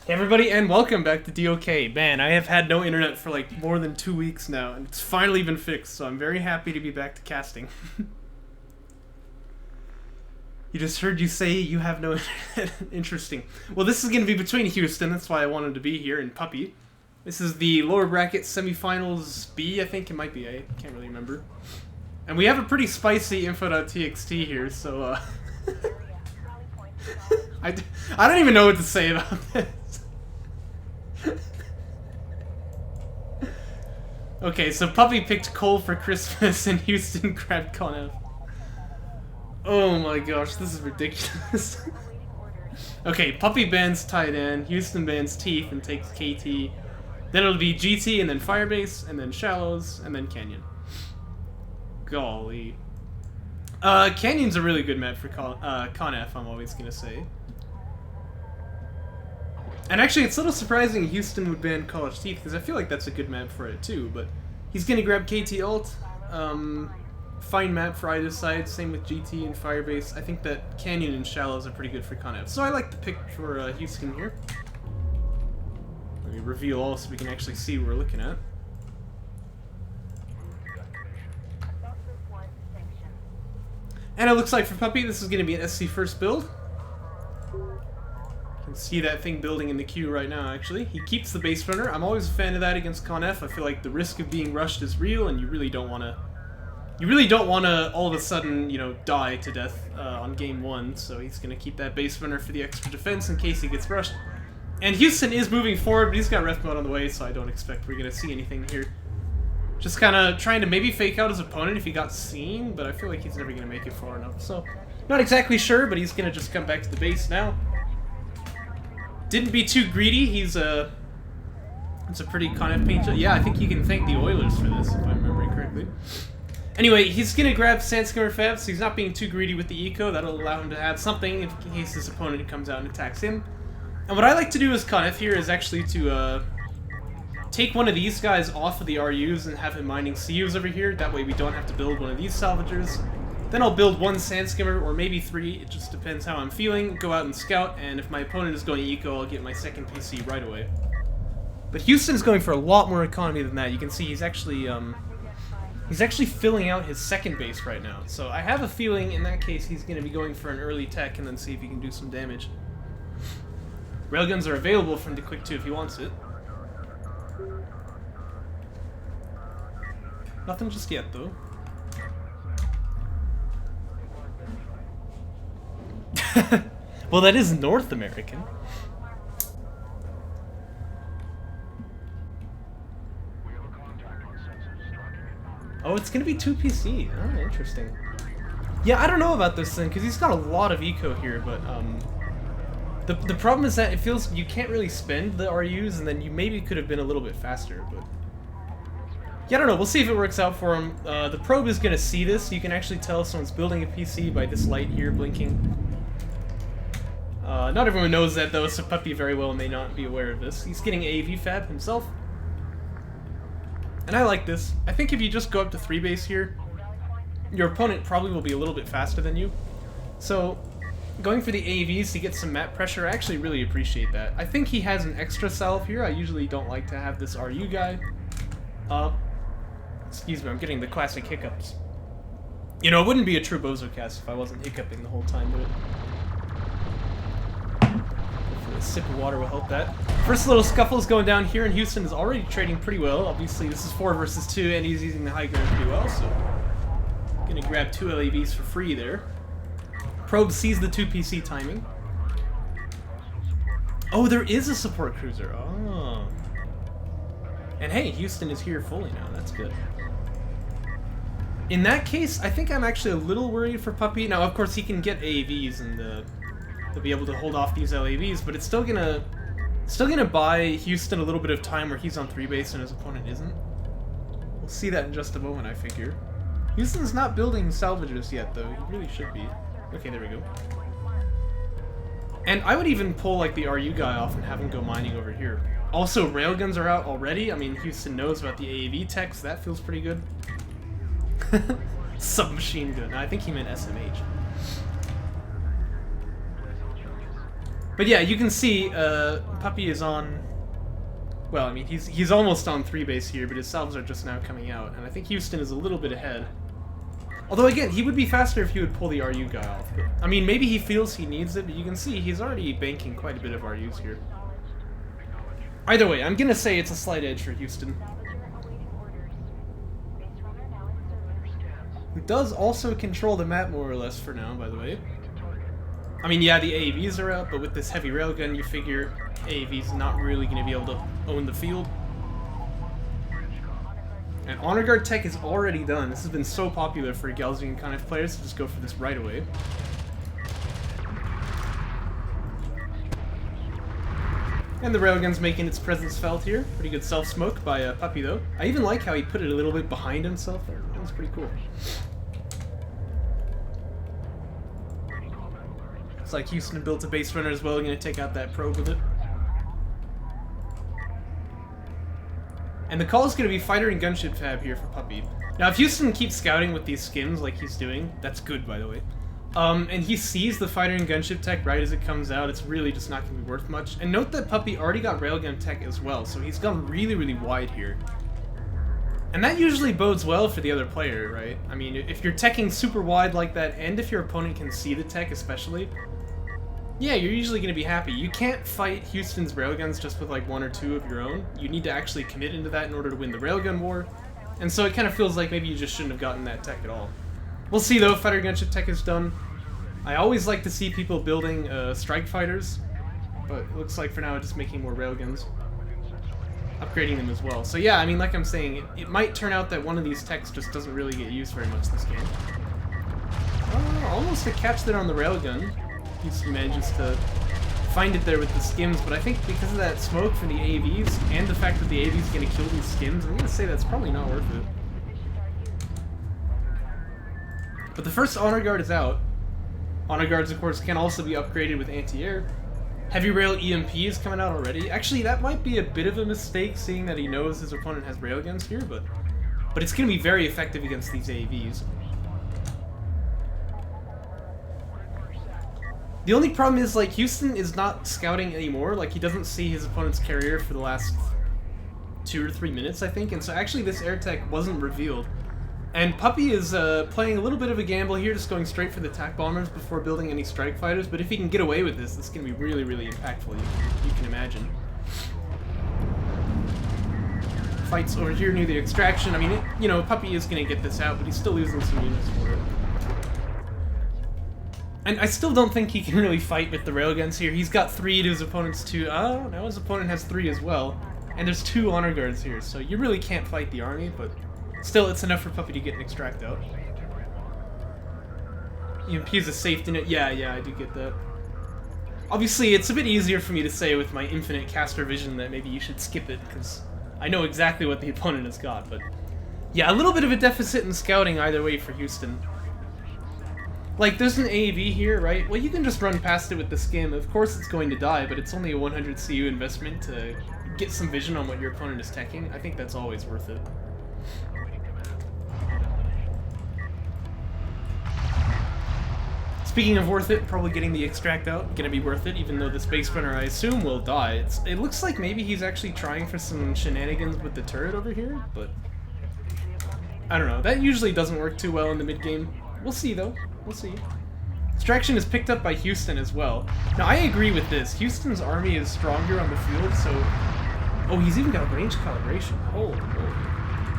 Hey everybody, and welcome back to DOK. Man, I have had no internet for like more than 2 weeks now, and it's finally been fixed, so I'm very happy to be back to casting. You just heard you say you have no internet. Interesting. Well, this is going to be between Houston, that's why I wanted to be here, and Puppy. This is the lower bracket semifinals B, I think it might be A, can't really remember. And we have a pretty spicy info.txt here, so I don't even know what to say about this. Okay, so Puppy picked Cole for Christmas and Houston grabbed Connev. Oh my gosh, this is ridiculous. Okay, Puppy bans tight end, Houston bans Teeth and takes KT. Then it'll be GT and then Firebase and then Shallows and then Canyon. Golly. Canyon's a really good map for Connev, I'm always gonna say. And actually, it's a little surprising Houston would ban College Teeth, because I feel like that's a good map for it too, but he's gonna grab KT ult. Fine map for either side, same with GT and Firebase. I think that Canyon and Shallows are pretty good for Connev. So I like the pick for Houston here. Let me reveal all so we can actually see what we're looking at. And it looks like for Puppy, this is going to be an SC first build. You can see that thing building in the queue right now, actually. He keeps the base runner. I'm always a fan of that against Connev. I feel like the risk of being rushed is real, and you really don't want to... all of a sudden, you know, die to death on game one. So he's going to keep that base runner for the extra defense in case he gets rushed. And Houston is moving forward, but he's got ref mode on the way, so I don't expect we're going to see anything here. Just kind of trying to maybe fake out his opponent if he got seen, but I feel like he's never going to make it far enough. So, not exactly sure, but he's going to just come back to the base now. Didn't be too greedy. It's a pretty Connev paint job. Yeah, I think you can thank the Oilers for this, if I'm remembering correctly. Anyway, he's going to grab Sandskimmer Fab, so he's not being too greedy with the eco. That'll allow him to have something in case his opponent comes out and attacks him. And what I like to do as Connev here is actually to take one of these guys off of the RUs and have him mining CUs over here. That way we don't have to build one of these salvagers. Then I'll build one Sandskimmer, or maybe 3, it just depends how I'm feeling, go out and scout, and if my opponent is going eco, I'll get my second PC right away. But Houston's going for a lot more economy than that. You can see he's actually filling out his second base right now. So I have a feeling in that case he's going to be going for an early tech and then see if he can do some damage. Railguns are available for him to click to if he wants it. Nothing just yet, though. Well, that is North American. Oh, it's gonna be 2 PC. Oh, interesting. Yeah, I don't know about this thing, because he's got a lot of eco here, but, the problem is that it feels you can't really spend the RUs, and then you maybe could have been a little bit faster, but... Yeah, I don't know, we'll see if it works out for him. The probe is gonna see this. You can actually tell if someone's building a PC by this light here blinking. Not everyone knows that, though, so Puppy very well may not be aware of this. He's getting AAV Fab himself. And I like this. I think if you just go up to 3 base here, your opponent probably will be a little bit faster than you. So, going for the AAVs to get some map pressure, I actually really appreciate that. I think he has an extra salve here. I usually don't like to have this RU guy. Excuse me, I'm getting the classic hiccups. You know, it wouldn't be a true BozoCast if I wasn't hiccuping the whole time, but... A sip of water will help that. First little scuffle is going down here, and Houston is already trading pretty well. Obviously, this is 4 versus 2, and he's using the high ground pretty well, so... Gonna grab 2 LAVs for free there. Probe sees the 2 PC timing. Oh, there is a support cruiser. Oh. And hey, Houston is here fully now. That's good. In that case, I think I'm actually a little worried for Puppy. Now, of course, he can get AAVs and he'll be able to hold off these LAVs, but it's still gonna buy Houston a little bit of time where he's on 3 base and his opponent isn't. We'll see that in just a moment, I figure. Houston's not building salvagers yet, though. He really should be. Okay, there we go. And I would even pull like the RU guy off and have him go mining over here. Also, railguns are out already. I mean, Houston knows about the AAV tech, so that feels pretty good. Submachine gun. I think he meant SMH. But yeah, you can see Puppy is on... Well, I mean, he's almost on 3 base here, but his salves are just now coming out, and I think Houston is a little bit ahead. Although, again, he would be faster if he would pull the RU guy off. But, I mean, maybe he feels he needs it, but you can see he's already banking quite a bit of RUs here. Either way, I'm gonna say it's a slight edge for Houston. Who does also control the map more or less for now, by the way. I mean, yeah, the AAVs are out, but with this heavy railgun, you figure AAV's not really going to be able to own the field. And Honor Guard tech is already done. This has been so popular for Galzian and Conif players to just go for this right away. And the railgun's making its presence felt here. Pretty good self-smoke by Puppy, though. I even like how he put it a little bit behind himself there. That was pretty cool. Looks like Houston built a base runner as well. Going to take out that probe with it. And the call is going to be fighter and gunship fab here for Puppy. Now, if Houston keeps scouting with these skims like he's doing, that's good, by the way. And he sees the fighter and gunship tech right as it comes out, it's really just not going to be worth much. And note that Puppy already got railgun tech as well, so he's gone really, really wide here. And that usually bodes well for the other player, right? I mean, if you're teching super wide like that, and if your opponent can see the tech especially, yeah, you're usually going to be happy. You can't fight Houston's railguns just with like 1 or 2 of your own. You need to actually commit into that in order to win the railgun war. And so it kind of feels like maybe you just shouldn't have gotten that tech at all. We'll see though, fighter gunship tech is done. I always like to see people building strike fighters, but it looks like for now it's just making more railguns. Upgrading them as well. So yeah, I mean, like I'm saying, it might turn out that one of these techs just doesn't really get used very much this game. Almost a catch there on the railgun. Houston manages to find it there with the skims, but I think because of that smoke from the AAVs, and the fact that the AAVs is going to kill these skims, I'm going to say that's probably not worth it. But the first Honor Guard is out. Honor Guards, of course, can also be upgraded with anti-air. Heavy Rail EMP is coming out already. Actually, that might be a bit of a mistake, seeing that he knows his opponent has railguns here, but it's going to be very effective against these AAVs. The only problem is, like, Houston is not scouting anymore. Like, he doesn't see his opponent's carrier for the last 2 or 3 minutes, I think. And so actually this air tech wasn't revealed. And Puppy is playing a little bit of a gamble here, just going straight for the attack bombers before building any strike fighters. But if he can get away with this, it's going to be really, really impactful, you can imagine. Fights over here near the extraction. I mean, you know, Puppy is going to get this out, but he's still losing some units for it. And I still don't think he can really fight with the railguns here. He's got 3 to his opponent's 2. Oh, now his opponent has 3 as well. And there's 2 honor guards here, so you really can't fight the army, but still, it's enough for Puppy to get an extract out. EMP is a safety net. Yeah, I do get that. Obviously, it's a bit easier for me to say with my infinite caster vision that maybe you should skip it, because I know exactly what the opponent has got, but yeah, a little bit of a deficit in scouting either way for Houston. Like, there's an AAV here, right? Well, you can just run past it with the skim. Of course it's going to die, but it's only a 100 CU investment to get some vision on what your opponent is teching. I think that's always worth it. Speaking of worth it, probably getting the extract out, gonna be worth it, even though the Space Runner, I assume, will die. It looks like maybe he's actually trying for some shenanigans with the turret over here, but I don't know. That usually doesn't work too well in the mid-game. We'll see, though. We'll see. Distraction is picked up by Houston as well. Now, I agree with this. Houston's army is stronger on the field, so... Oh, he's even got range calibration. Holy moly.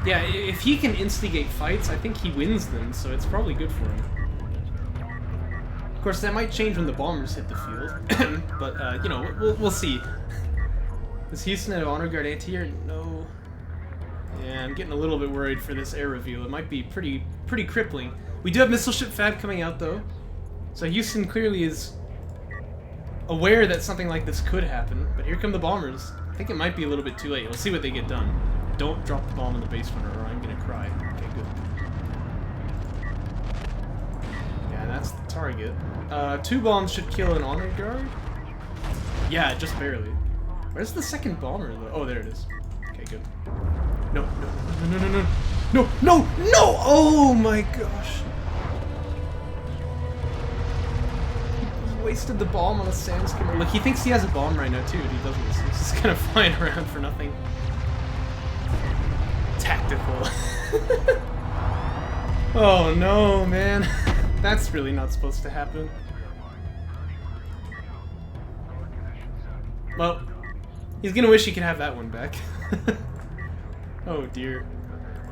Yeah, if he can instigate fights, I think he wins them, so it's probably good for him. Of course, that might change when the bombers hit the field, but, you know, we'll see. Does Houston have Honor Guard anti-air? No. Yeah, I'm getting a little bit worried for this air reveal. It might be pretty crippling. We do have Missile Ship Fab coming out, though. So Houston clearly is aware that something like this could happen, but here come the bombers. I think it might be a little bit too late. We'll see what they get done. Don't drop the bomb in the base runner or I'm gonna cry. Okay, good. Yeah, that's the target. 2 bombs should kill an Honor Guard? Yeah, just barely. Where's the second bomber, though? Oh, there it is. Okay, good. No. Oh my gosh! wasted the bomb on a Sam's skimmer. Look, he thinks he has a bomb right now too, but he doesn't. He's just kind of flying around for nothing. Tactical. Oh no, man. That's really not supposed to happen. Well, he's gonna wish he could have that one back. Oh dear.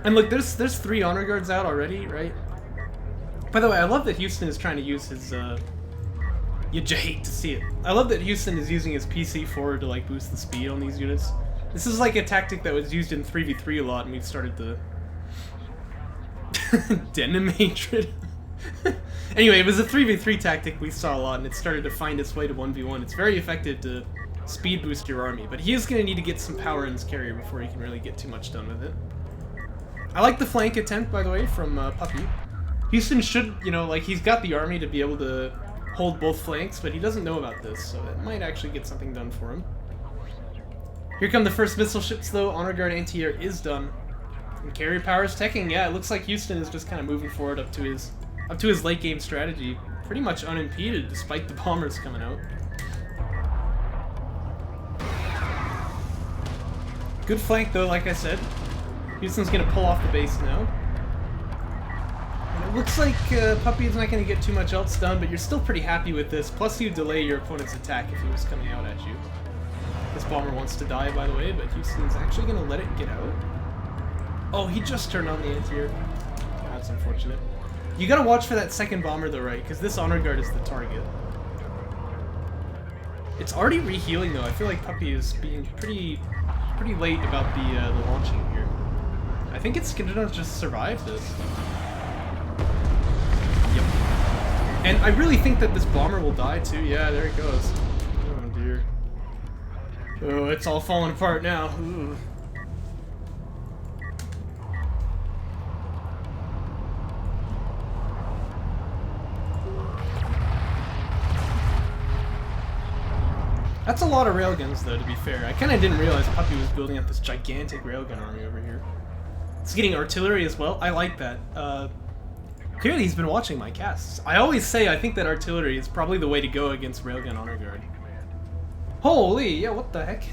And look, there's 3 honor guards out already, right? By the way, I love that Houston is trying to use his, you hate to see it. I love that Houston is using his PC forward to, like, boost the speed on these units. This is like a tactic that was used in 3v3 a lot, and we've started to... Denimatrid? Anyway, it was a 3v3 tactic we saw a lot, and it started to find its way to 1v1. It's very effective to speed boost your army, but he is going to need to get some power in his carrier before he can really get too much done with it. I like the flank attempt, by the way, from Puppy. Houston should, you know, like, he's got the army to be able to hold both flanks, but he doesn't know about this, so it might actually get something done for him. Here come the first missile ships, though. Honor Guard anti-air is done. And carrier power is teching. Yeah, it looks like Houston is just kind of moving forward up to his late game strategy, pretty much unimpeded, despite the bombers coming out. Good flank, though, like I said. Houston's gonna pull off the base now. And it looks like Puppy is not gonna get too much else done, but you're still pretty happy with this. Plus, you delay your opponent's attack if he was coming out at you. This bomber wants to die, by the way, but Houston's actually gonna let it get out. Oh, he just turned on the anti-air. That's unfortunate. You gotta watch for that second bomber, though, right? Because this honor guard is the target. It's already rehealing, though. I feel like Puppy is being pretty late about the launching here. I think it's gonna just survive this. Yep. And I really think that this bomber will die too. Yeah, there it goes. Oh dear. Oh, it's all falling apart now. Ooh. That's a lot of railguns, though, to be fair. I kind of didn't realize Puppy was building up this gigantic railgun army over here. It's getting artillery as well. I like that. Clearly he's been watching my casts. I always say I think that artillery is probably the way to go against railgun honor guard. Holy, yeah, what the heck?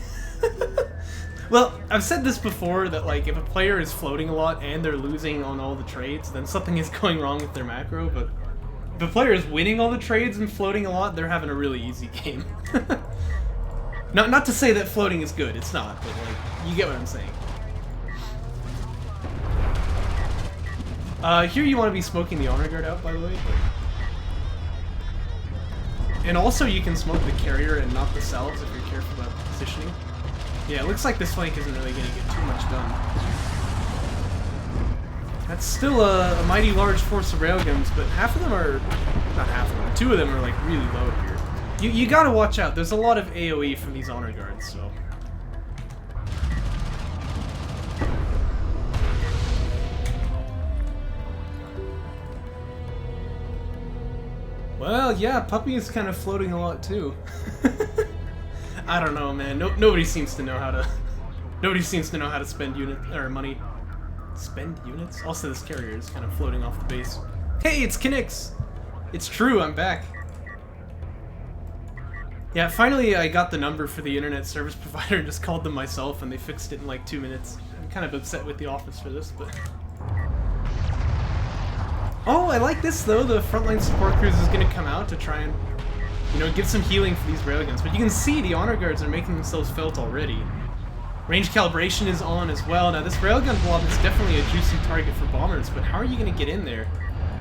Well, I've said this before, that like if a player is floating a lot and they're losing on all the trades, then something is going wrong with their macro, but if a player is winning all the trades and floating a lot, they're having a really easy game. Not to say that floating is good, it's not, but like, you get what I'm saying. Here you want to be smoking the honor guard out, by the way. But... And also you can smoke the carrier and not the salves if you're careful about positioning. Yeah, it looks like this flank isn't really going to get too much done. That's still a mighty large force of railguns, but half of them are... Not half of them, 2 of them are like really low here. You gotta watch out, there's a lot of AoE from these honor guards, so... Well, yeah, Puppy is kind of floating a lot too. I don't know, man. Nobody seems to know how to... Nobody seems to know how to spend money. Spend units? Also, this carrier is kind of floating off the base. Hey, it's Kinix! It's true, I'm back. Yeah, finally I got the number for the internet service provider and just called them myself, and they fixed it in like 2 minutes. I'm kind of upset with the office for this, but... Oh, I like this though. The frontline support cruise is going to come out to try and, you know, give some healing for these railguns. But you can see the honor guards are making themselves felt already. Range calibration is on as well. Now this railgun blob is definitely a juicy target for bombers, but how are you going to get in there?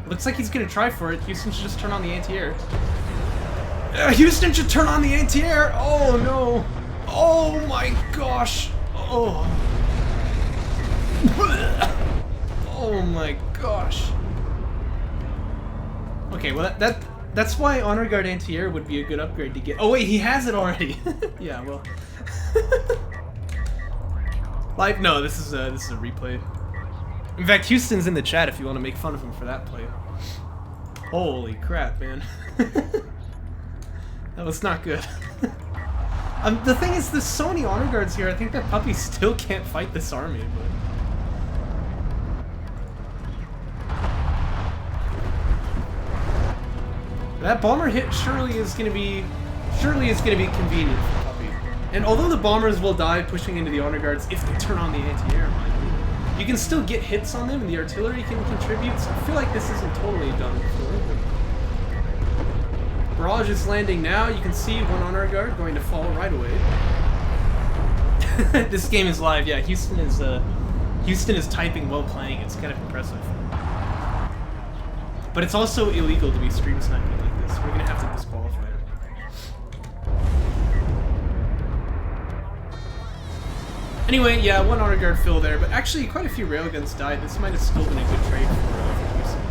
Looks like he's going to try for it. Houston should just turn on the anti-air. Houston should turn on the anti-air! Oh no! Oh my gosh! Oh. Oh my gosh. Okay, well that's why Honor Guard anti-air would be a good upgrade to get. Oh wait, he has it already. Yeah, well. Live? No, this is a replay. In fact, Houston's in the chat if you want to make fun of him for that play. Holy crap, man. That was not good. The thing is, there's so many honor guards here, I think that Puppy still can't fight this army, but... That bomber hit surely is gonna be convenient for Puppy. And although the bombers will die pushing into the honor guards if they turn on the anti-air, mind you can still get hits on them and the artillery can contribute, so I feel like this isn't totally done for. Barrage is landing now. You can see one honor guard going to fall right away. This game is live. Yeah, Houston is typing while playing. It's kind of impressive. But it's also illegal to be stream sniping like this. We're gonna have to disqualify it. Anyway, yeah, one honor guard fill there, but actually quite a few railguns died. This might have still been a good trade for Houston.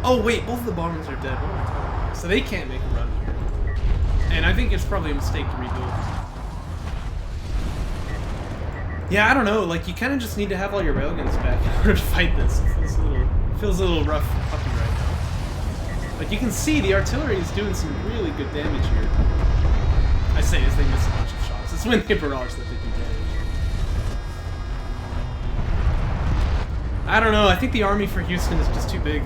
Oh wait, both of the bombers are dead. What am I talking about? So they can't make a run here. And I think it's probably a mistake to rebuild. Yeah, I don't know, like, you kind of just need to have all your railguns back in order to fight this. It feels a little rough for Puppy right now. But you can see the artillery is doing some really good damage here. I say as they miss a bunch of shots. It's when they barrage that they do damage. I don't know, I think the army for Houston is just too big.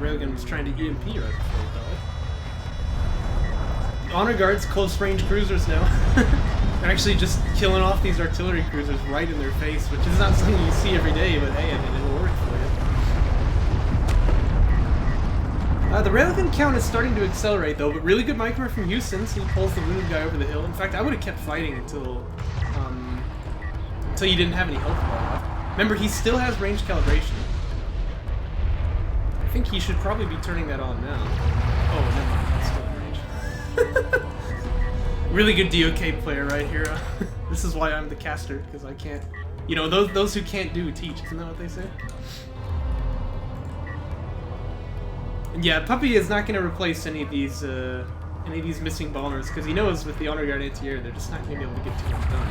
Railgun was trying to EMP right before he died. Honor guards, close range cruisers now. They're actually just killing off these artillery cruisers right in their face, which is not something you see every day, but hey, I mean, it'll work for you. The railgun count is starting to accelerate though, but really good micro from Houston, so he pulls the wounded guy over the hill. In fact, I would have kept fighting until you didn't have any health bar left. Remember, he still has range calibration. I think he should probably be turning that on now. Oh, never mind. It's still in range. Really good DOK player right here. This is why I'm the caster, because I can't... You know, those who can't do teach. Isn't that what they say? And yeah, Puppy is not going to replace any of these missing bombers, because he knows with the honor guard anti-air, they're just not going to be able to get too much done.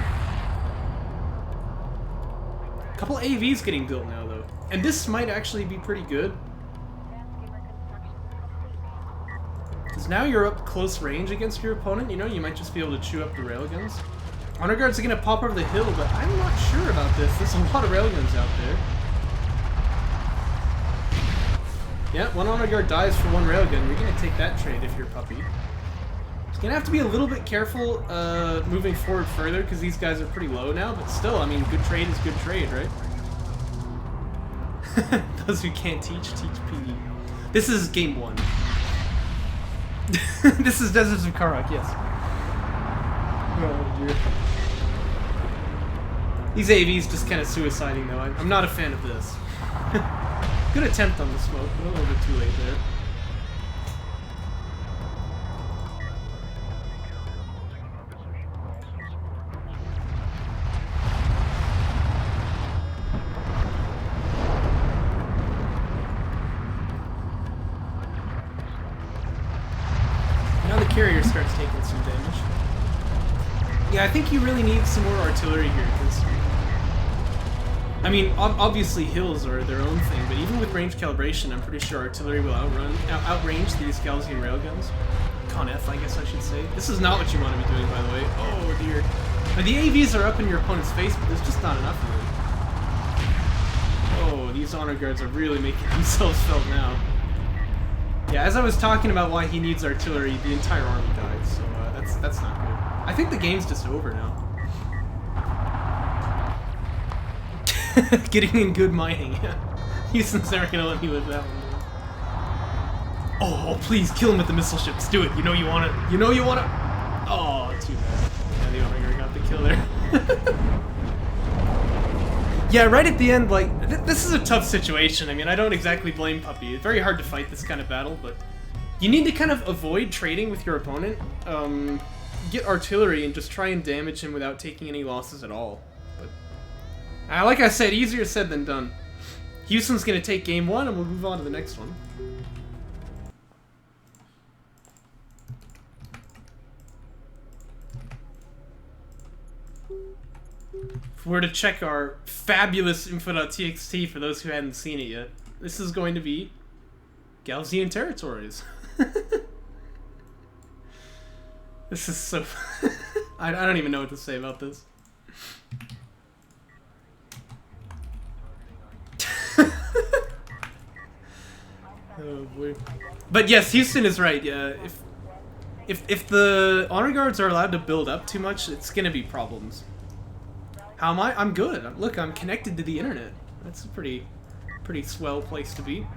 A couple AVs getting built now, though. And this might actually be pretty good. Because now you're up close range against your opponent, you know, you might just be able to chew up the railguns. Honor guards are going to pop over the hill, but I'm not sure about this. There's a lot of railguns out there. Yeah, one honor guard dies for one railgun. You're going to take that trade if you're Puppy. You're going to have to be a little bit careful moving forward further, because these guys are pretty low now, but still, I mean, good trade is good trade, right? Those who can't teach PD. This is game 1. This is Deserts of Kharak, yes. Oh dear. These AVs just kind of suiciding though. I'm not a fan of this. Good attempt on the smoke, but a little bit too late there. Carrier starts taking some damage. Yeah, I think you really need some more artillery here, because... I mean, obviously hills are their own thing, but even with range calibration, I'm pretty sure artillery will outrange these Gaussian railguns. Con F, I guess I should say. This is not what you want to be doing, by the way. Oh, dear. Now, the AVs are up in your opponent's face, but there's just not enough of them. Oh, these honor guards are really making themselves felt now. Yeah, as I was talking about why he needs artillery, the entire army died, so that's not good. I think the game's just over now. Getting in good mining. Houston's never gonna let me live that one. Oh, please kill him with the missile ships. Do it. You know you want it. You know you want it. Oh, too bad. Yeah, the Omega got the kill there. Yeah, right at the end, like, this is a tough situation. I mean, I don't exactly blame Puppy. It's very hard to fight this kind of battle, but you need to kind of avoid trading with your opponent. Get artillery and just try and damage him without taking any losses at all. But, like I said, easier said than done. Houston's going to take game 1, and we'll move on to the next one. If we're to check our fabulous info.txt for those who hadn't seen it yet, this is going to be Gaussian territories. This is so... I don't even know what to say about this. Oh boy. But yes, Houston is right. Yeah, if the honor guards are allowed to build up too much, it's gonna be problems. How am I? I'm good. Look, I'm connected to the internet. That's a pretty swell place to be.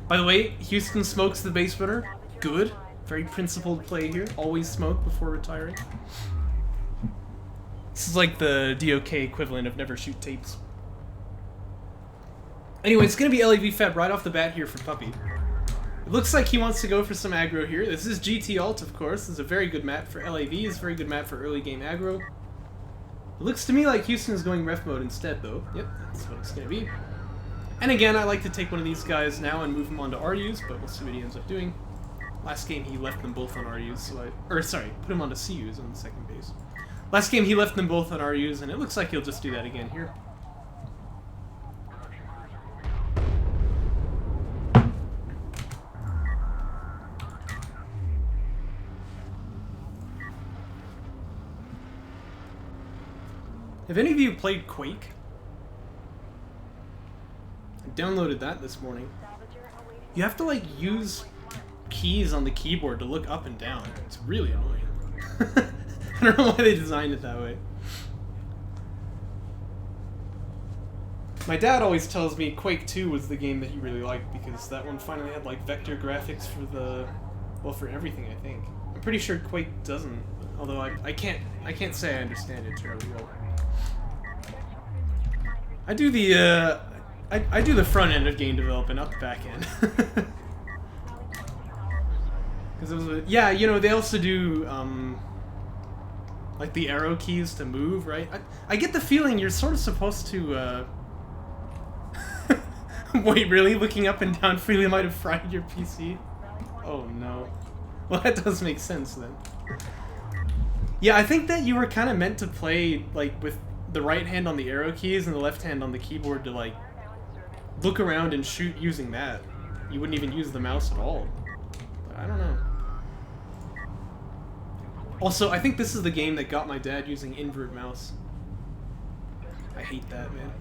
By the way, Houston smokes the base runner. Good. Very principled play here. Always smoke before retiring. This is like the DOK equivalent of never shoot tapes. Anyway, it's going to be LAV Feb right off the bat here for Puppy. It looks like he wants to go for some aggro here. This is GT Alt, of course. This is a very good map for LAV. It's a very good map for early game aggro. It looks to me like Houston is going ref mode instead, though. Yep, that's what it's going to be. And again, I like to take one of these guys now and move him onto RUs, but we'll see what he ends up doing. Last game, he left them both on RUs, so put him onto CUs on the second base. Last game, he left them both on RUs, and it looks like he'll just do that again here. Have any of you played Quake? I downloaded that this morning. You have to, like, use keys on the keyboard to look up and down. It's really annoying. I don't know why they designed it that way. My dad always tells me Quake 2 was the game that he really liked because that one finally had, like, vector graphics for the... well, for everything, I think. I'm pretty sure Quake doesn't, although I can't say I understand it terribly well. I do the, I do the front end of game development, not the back end. Because it was yeah, you know, they also do, like the arrow keys to move, right? I get the feeling you're sort of supposed to, wait, really? Looking up and down freely might have fried your PC? Oh no. Well, that does make sense then. Yeah, I think that you were kind of meant to play, like, with the right hand on the arrow keys and the left hand on the keyboard to, like, look around and shoot using that. You wouldn't even use the mouse at all. But I don't know. Also, I think this is the game that got my dad using invert mouse. I hate that, man.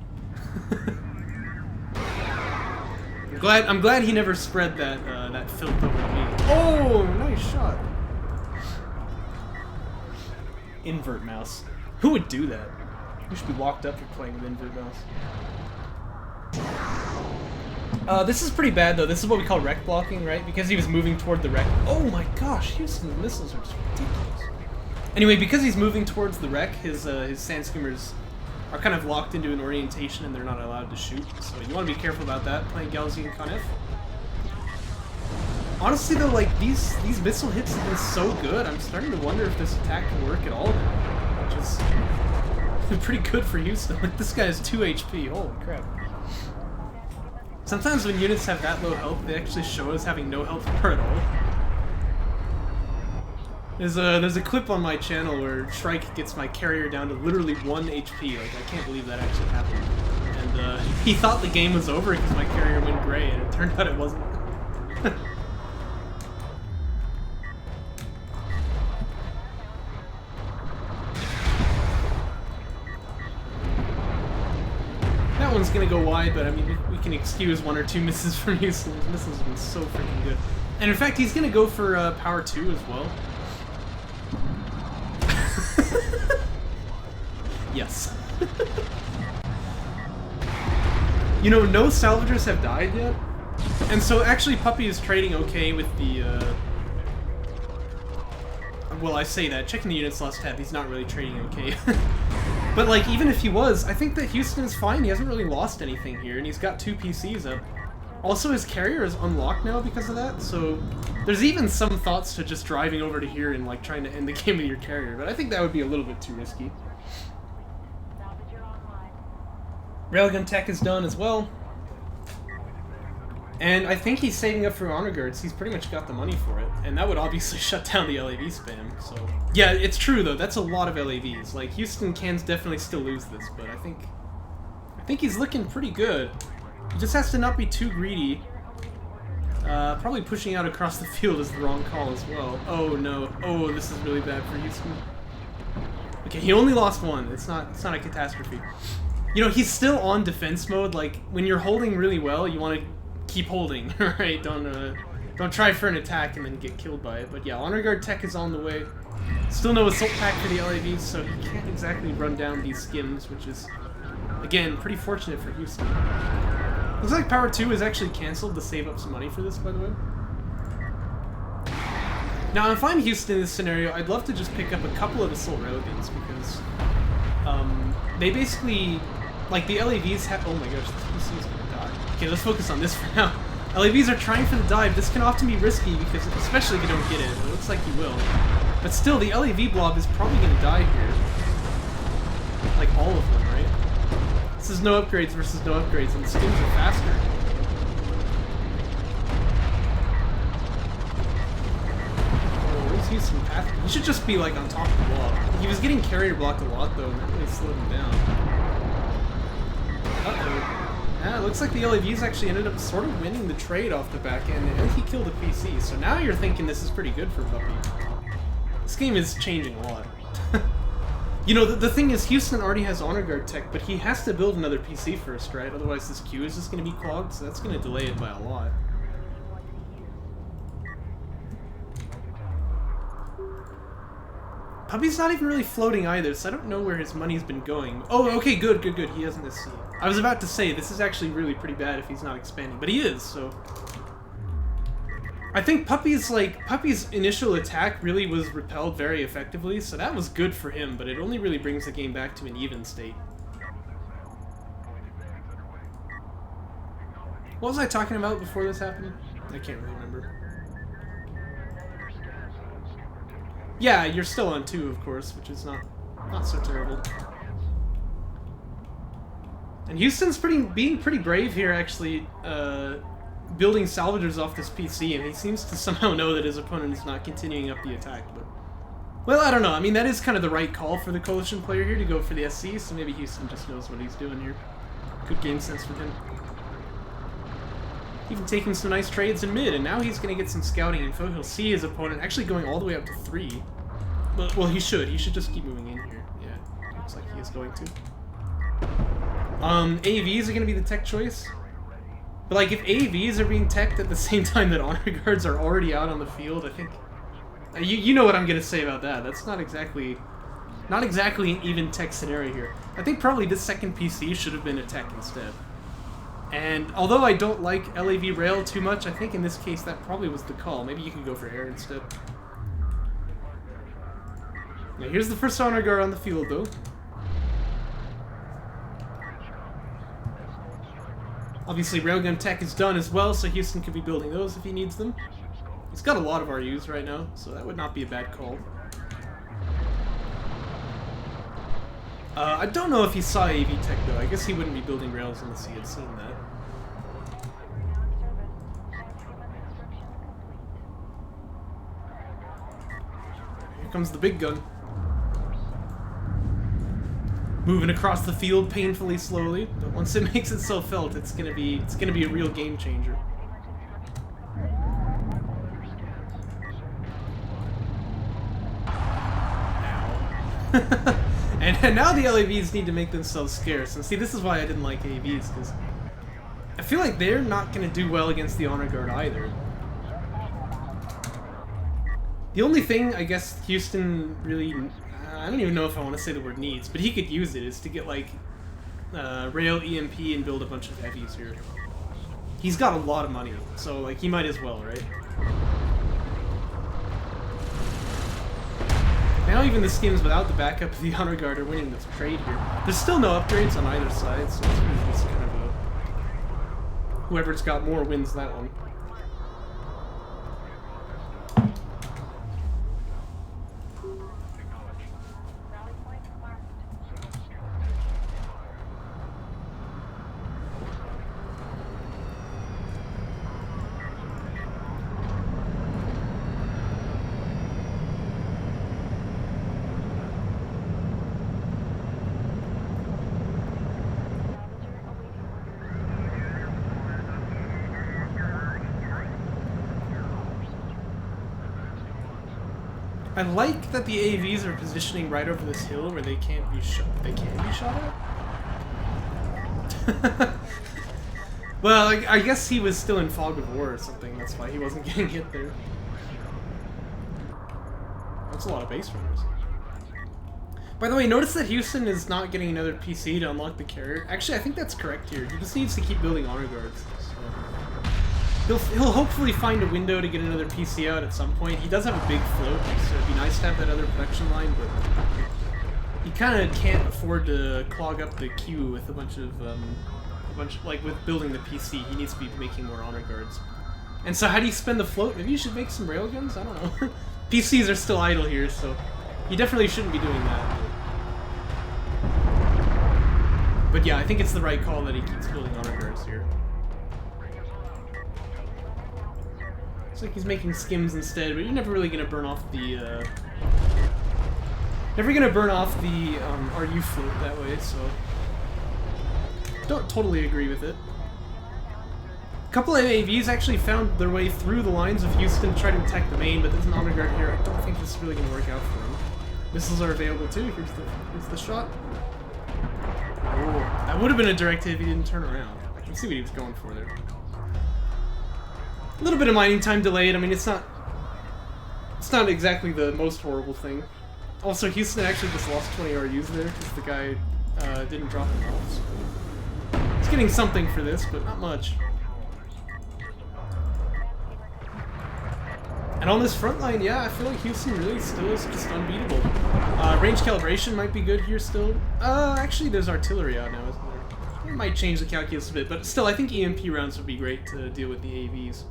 I'm glad he never spread that that filth over to me. Oh, nice shot. Invert mouse. Who would do that? You should be locked up for playing with invert mouse. This is pretty bad though. This is what we call wreck blocking, right? Because he was moving toward the wreck. Oh my gosh, Houston's missiles are just ridiculous. Anyway, because he's moving towards the wreck, his sand skimmers are kind of locked into an orientation and they're not allowed to shoot. So you want to be careful about that playing Galzi and Conef. Honestly though, like these missile hits have been so good, I'm starting to wonder if this attack can work at all now. Which is pretty good for Houston. Like this guy has 2 HP. Holy crap. Sometimes when units have that low health, they actually show us having no health bar at all. There's a clip on my channel where Shrike gets my carrier down to literally 1 HP. Like, I can't believe that actually happened. And he thought the game was over because my carrier went gray, and it turned out it wasn't. That one's gonna go wide, but I mean, we can excuse 1 or 2 misses from Houston. His missiles have been so freaking good. And in fact, he's gonna go for power 2 as well. Yes. You know, no salvagers have died yet. And so actually Puppy is trading okay with the, well, I say that. Checking the units last tab, he's not really trading okay. But, like, even if he was, I think that Houston is fine. He hasn't really lost anything here, and he's got 2 PCs up. Also, his carrier is unlocked now because of that, so there's even some thoughts to just driving over to here and, like, trying to end the game with your carrier, but I think that would be a little bit too risky. Railgun tech is done as well. And I think he's saving up for honor guards. He's pretty much got the money for it. And that would obviously shut down the LAV spam, so... Yeah, it's true, though. That's a lot of LAVs. Like, Houston can definitely still lose this, but I think he's looking pretty good. He just has to not be too greedy. Probably pushing out across the field is the wrong call as well. Oh, no. Oh, this is really bad for Houston. Okay, he only lost 1. It's not a catastrophe. You know, he's still on defense mode. Like, when you're holding really well, you want to keep holding, right? Don't try for an attack and then get killed by it. But yeah, Honor Guard tech is on the way. Still no assault pack for the LAVs, so he can't exactly run down these skims, which is, again, pretty fortunate for Houston. Looks like Power 2 is actually cancelled to save up some money for this, by the way. Now, if I'm Houston in this scenario, I'd love to just pick up a couple of assault railguns, because they basically, like, the LAVs have... Oh my gosh, this PC is gonna die. Okay, let's focus on this for now. LAVs are trying for the dive. This can often be risky, because, especially if you don't get it. It looks like you will. But still, the LAV blob is probably gonna die here. Like, all of them, right? This is no upgrades versus no upgrades, and the skins are faster. Houston path. He should just be like on top of the wall. He was getting carrier blocked a lot though, and that really slowed him down. Uh-oh. Yeah, it looks like the LAVs actually ended up sort of winning the trade off the back end, and he killed a PC. So now you're thinking this is pretty good for Puppy. This game is changing a lot. You know, the thing is, Houston already has Honor Guard tech, but he has to build another PC first, right? Otherwise this queue is just going to be clogged, so that's going to delay it by a lot. Puppy's not even really floating either, so I don't know where his money's been going. Oh, okay, good. He has an SC. I was about to say, this is actually really pretty bad if he's not expanding, but he is, so... I think Puppy's initial attack really was repelled very effectively, so that was good for him, but it only really brings the game back to an even state. What was I talking about before this happened? I can't really remember. Yeah, you're still on 2, of course, which is not so terrible. And Houston's being pretty brave here, actually, building salvagers off this PC, and he seems to somehow know that his opponent is not continuing up the attack, but... Well, I don't know. I mean, that is kind of the right call for the Coalition player here to go for the SC, so maybe Houston just knows what he's doing here. Good game sense from him. Even taking some nice trades in mid, and now he's going to get some scouting info. He'll see his opponent actually going all the way up to 3. Well, he should. He should just keep moving in here. Yeah, looks like he is going to. AVs are going to be the tech choice. But, like, if AVs are being teched at the same time that Honor Guards are already out on the field, I think... You know what I'm going to say about that. That's not exactly an even tech scenario here. I think probably this second PC should have been a tech instead. And although I don't like LAV Rail too much, I think in this case that probably was the call. Maybe you could go for air instead. Now here's the first Honor Guard on the field, though. Obviously Railgun tech is done as well, so Houston could be building those if he needs them. He's got a lot of RUs right now, so that would not be a bad call. I don't know if he saw AV tech, though. I guess he wouldn't be building rails unless he had seen that. Here comes the big gun. Moving across the field painfully slowly, but once it makes itself felt, it's gonna be a real game changer. Ow. And now the LAVs need to make themselves scarce. And see, this is why I didn't like AVs, because I feel like they're not going to do well against the Honor Guard either. The only thing, I guess, Houston really... I don't even know if I want to say the word needs, but he could use it, is to get, like, Rail, EMP, and build a bunch of heavies here. He's got a lot of money, so, like, he might as well, right? Now even the skins without the backup of the Honor Guard are winning this trade here. There's still no upgrades on either side, so it's really just kind of a... Whoever's got more wins that one. I like that the AVs are positioning right over this hill where they can't be shot. They can be shot at? Well, I guess he was still in fog of war or something. That's why he wasn't getting hit there. That's a lot of base runners. By the way, notice that Houston is not getting another PC to unlock the carrier. Actually, I think that's correct here. He just needs to keep building honor guards. So. He'll hopefully find a window to get another PC out at some point. He does have a big float, so it'd be nice to have that other production line, but he kind of can't afford to clog up the queue with a bunch of, like with building the PC. He needs to be making more honor guards. And so how do you spend the float? Maybe you should make some railguns? I don't know. PCs are still idle here, so you definitely shouldn't be doing that. But yeah, I think it's the right call that he keeps building honor guards here. Looks like he's making skims instead, but you're never really gonna burn off the RU float that way, so don't totally agree with it. A couple of AVs actually found their way through the lines of Houston to try to attack the main, but there's an honor guard here. I don't think this is really gonna work out for him. Missiles are available too. Here's the shot. Oh, that would have been a direct hit if he didn't turn around. Let's see what he was going for there. A little bit of mining time delayed. I mean, it's not exactly the most horrible thing. Also, Houston actually just lost 20 RUs there because the guy didn't drop them off. So he's getting something for this, but not much. And on this front line, yeah, I feel like Houston really still is just unbeatable. Range calibration might be good here still. Actually, there's artillery out now, isn't there? It might change the calculus a bit, but still, I think EMP rounds would be great to deal with the AVs.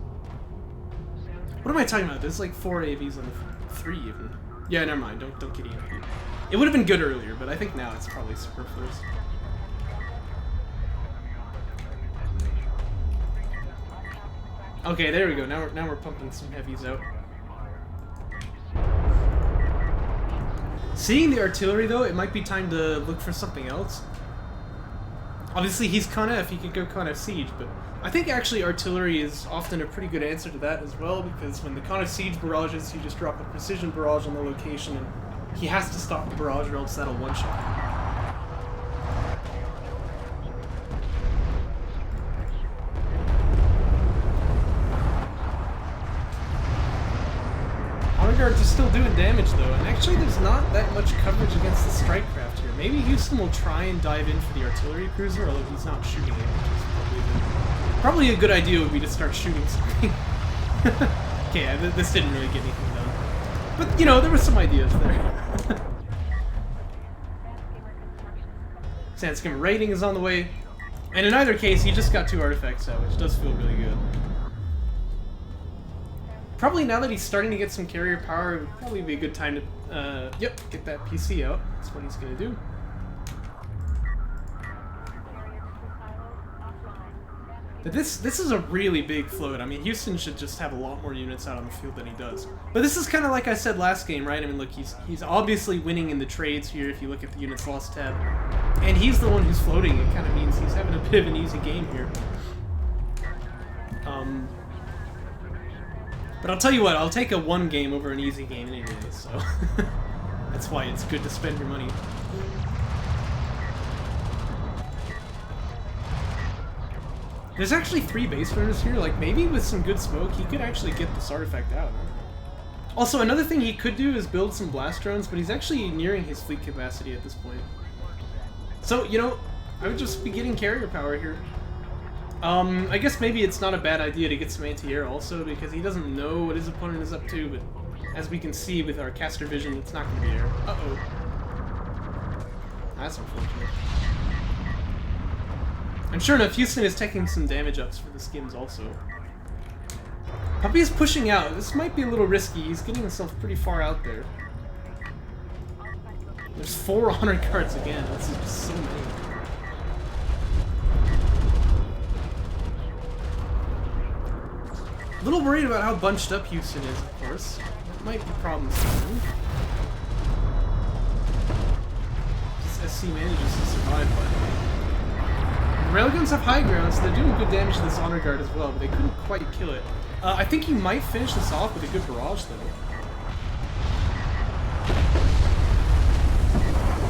What am I talking about? There's like 4 AVs on the 3 even. Yeah, never mind. Don't get EMP. It would have been good earlier, but I think now it's probably superfluous. Okay, there we go. Now we're pumping some heavies out. Seeing the artillery though, it might be time to look for something else. Obviously, he's Conf. He could go Conf Siege, but I think actually artillery is often a pretty good answer to that as well, because when the Conf Siege barrages, you just drop a precision barrage on the location, and he has to stop the barrage or else that'll one-shot. Honor guards are still doing damage though, and actually there's not that much coverage against the strike craft here. Maybe Houston will try and dive in for the artillery cruiser, although he's not shooting it, which is probably a good idea would be to start shooting something. Okay, this didn't really get anything done. But, you know, there were some ideas there. Sandskimmer rating is on the way. And in either case, he just got 2 artifacts out, which does feel really good. Probably now that he's starting to get some carrier power, it would probably be a good time to, get that PC out. That's what he's going to do. But this is a really big float. I mean, Houston should just have a lot more units out on the field than he does. But this is kind of like I said last game, right? I mean, look, he's obviously winning in the trades here if you look at the units lost tab. And he's the one who's floating. It kind of means he's having a bit of an easy game here. But I'll tell you what, I'll take a 1 game over an easy game anyway, so that's why it's good to spend your money. There's actually 3 base runners here, like maybe with some good smoke he could actually get this artifact out. Also, another thing he could do is build some blast drones, but he's actually nearing his fleet capacity at this point. So, you know, I would just be getting carrier power here. I guess maybe it's not a bad idea to get some anti-air also, because he doesn't know what his opponent is up to, but as we can see with our caster vision, it's not going to be air. Uh-oh. That's unfortunate. And sure enough, Houston is taking some damage ups for the skins also. Puppy is pushing out. This might be a little risky. He's getting himself pretty far out there. There's 4 honor cards again. This is just so many. A little worried about how bunched up Houston is, of course. That might be problems for him. Just SC manages to survive, by the way. Railguns have high ground, so they're doing good damage to this honor guard as well, but they couldn't quite kill it. I think he might finish this off with a good barrage, though.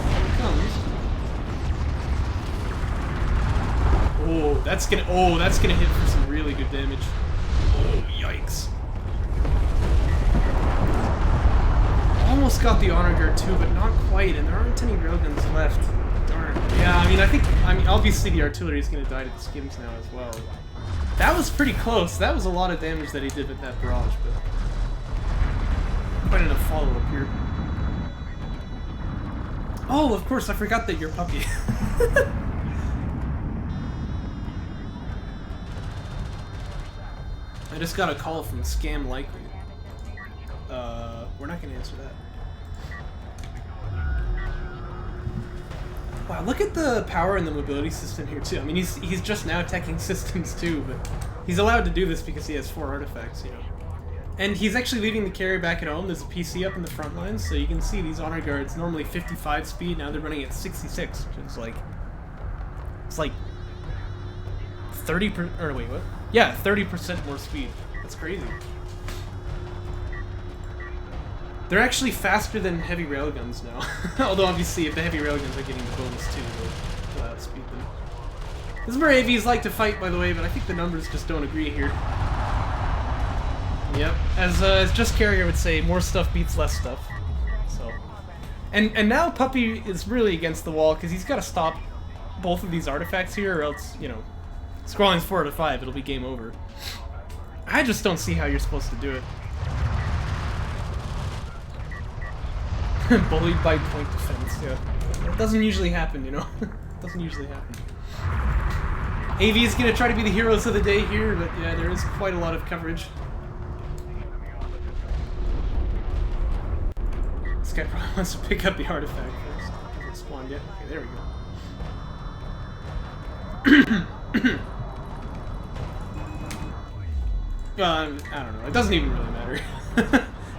Here it comes. Oh, that's gonna hit for some really good damage. Oh, yikes. Almost got the honor guard too, but not quite, and there aren't any railguns left. Darn. Yeah, I mean, obviously the artillery is gonna die to the skims now as well. That was pretty close. That was a lot of damage that he did with that barrage, but quite enough follow-up here. Oh, of course, I forgot that you're Puppy. I just got a call from Scam Likely. We're not gonna answer that. Wow, look at the power and the mobility system here too. I mean, he's just now teching systems too, but he's allowed to do this because he has 4 artifacts, you know. And he's actually leaving the carrier back at home. There's a PC up in the front lines, so you can see these honor guards normally 55 speed. Now they're running at 66, which is like it's like 30%. Or wait, what? Yeah, 30% more speed. That's crazy. They're actually faster than heavy railguns now. Although obviously if the heavy railguns are getting the bonus too, they'll outspeed them. This is where AVs like to fight, by the way, but I think the numbers just don't agree here. Yep, as Just Carrier would say, more stuff beats less stuff. So, and now Puppy is really against the wall because he's got to stop both of these artifacts here, or else, you know, scrolling's 4 out of 5, it'll be game over. I just don't see how you're supposed to do it. Bullied by point defense, yeah. It doesn't usually happen, you know? It doesn't usually happen. AV is gonna try to be the heroes of the day here, but yeah, there is quite a lot of coverage. This guy probably wants to pick up the artifact first. Hasn't spawned yet. Okay, there we go. I don't know. It doesn't even really matter.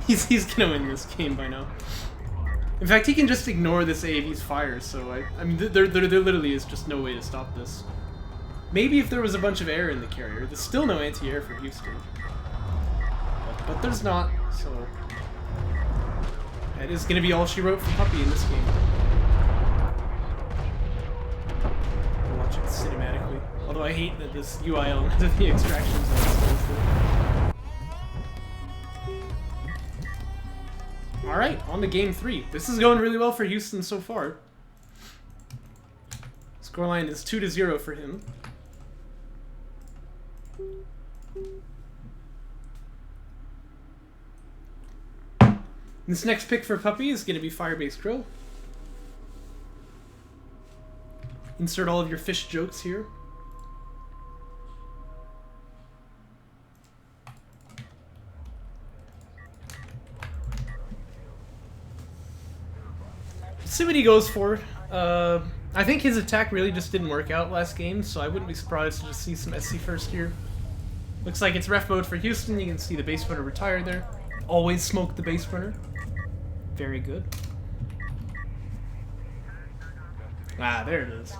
He's gonna win this game by now. In fact, he can just ignore this AAV's fire, so I mean, there literally is just no way to stop this. Maybe if there was a bunch of air in the carrier. There's still no anti-air for Houston. But there's not, so... That is gonna be all she wrote for Puppy in this game. I'll watch it cinematically. Although I hate that this UI element of the extractions Alright, on to game 3. This is going really well for Houston so far. Scoreline is 2-0 for him. This next pick for Puppy is going to be Firebase Krill. Insert all of your fish jokes here. See what he goes for. I think his attack really just didn't work out last game, so I wouldn't be surprised to just see some SC first here. Looks like it's ref mode for Houston. You can see the base runner retire there. Always smoke the base runner. Very good. Ah, there it is.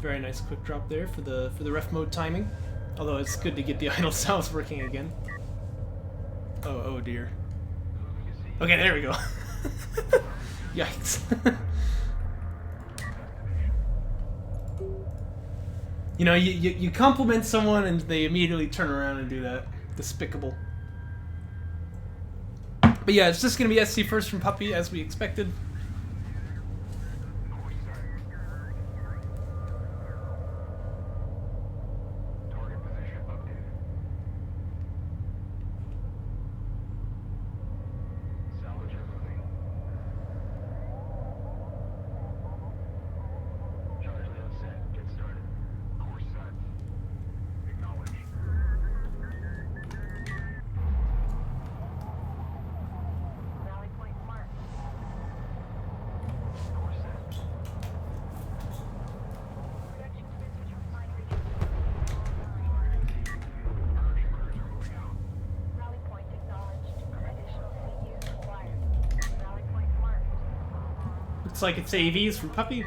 Very nice quick drop there for the ref mode timing. Although it's good to get the idle cells working again. Oh dear. Okay, there we go. Yikes. You know, you compliment someone and they immediately turn around and do that. Despicable. But yeah, it's just gonna be SC first from Puppy as we expected. Looks like it's AVs from Puppy.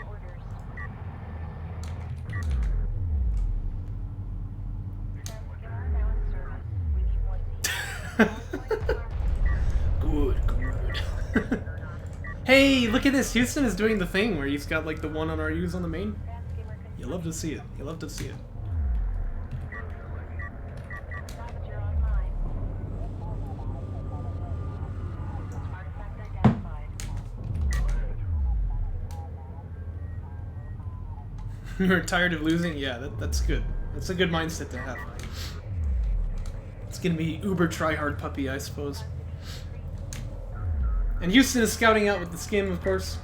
Good, good. Hey, look at this. Houston is doing the thing where he's got like the one on RUs on the main. You love to see it. You love to see it. You're tired of losing? Yeah, that's good. That's a good mindset to have. It's gonna be uber tryhard puppy, I suppose. And Houston is scouting out with the skim, of course.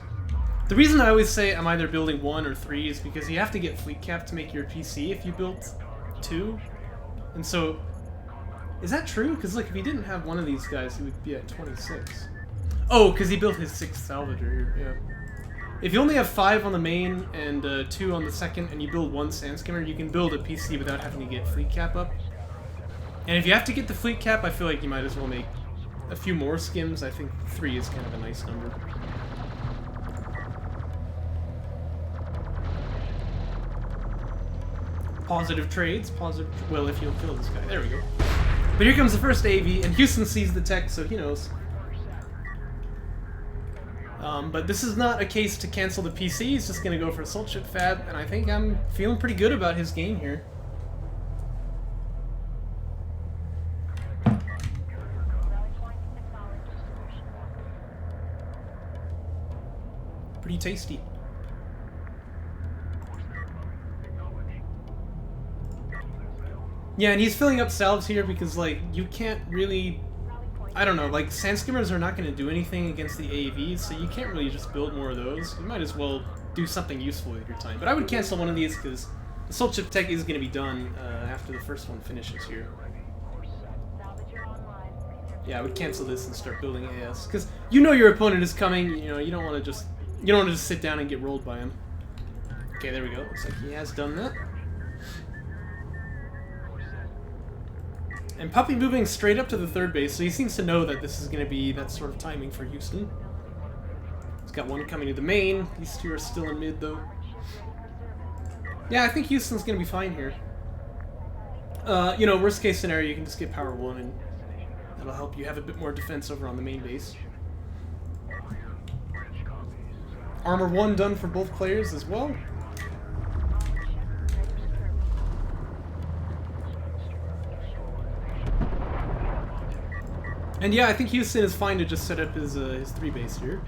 The reason I always say I'm either building 1 or 3 is because you have to get fleet cap to make your PC if you built 2. And so, is that true? Because like if he didn't have one of these guys, he would be at 26. Oh, because he built his 6th salvager, yeah. If you only have 5 on the main and 2 on the second, and you build 1 sand skimmer, you can build a PC without having to get fleet cap up. And if you have to get the fleet cap, I feel like you might as well make a few more skims. I think 3 is kind of a nice number. Positive trades, positive... Well, if you'll kill this guy. There we go. But here comes the first AV, and Houston sees the tech, so he knows. But this is not a case to cancel the PC, he's just going to go for Assault Ship Fab, and I think I'm feeling pretty good about his game here. Pretty tasty. Yeah, and he's filling up salves here because, like, you can't really... I don't know, like, sand skimmers are not going to do anything against the AAVs, so you can't really just build more of those. You might as well do something useful with your time. But I would cancel one of these because the Assault Ship Tech is going to be done after the first one finishes here. Yeah, I would cancel this and start building AS. Because you know your opponent is coming, you know, you don't want to just sit down and get rolled by him. Okay, there we go. Looks like he has done that. And Puppy moving straight up to the 3rd base, so he seems to know that this is going to be that sort of timing for Houston. He's got one coming to the main. These 2 are still in mid, though. Yeah, I think Houston's going to be fine here. You know, worst case scenario, you can just get power 1, and that'll help you have a bit more defense over on the main base. Armor 1 done for both players as well. And yeah, I think Houston is fine to just set up his 3 base here.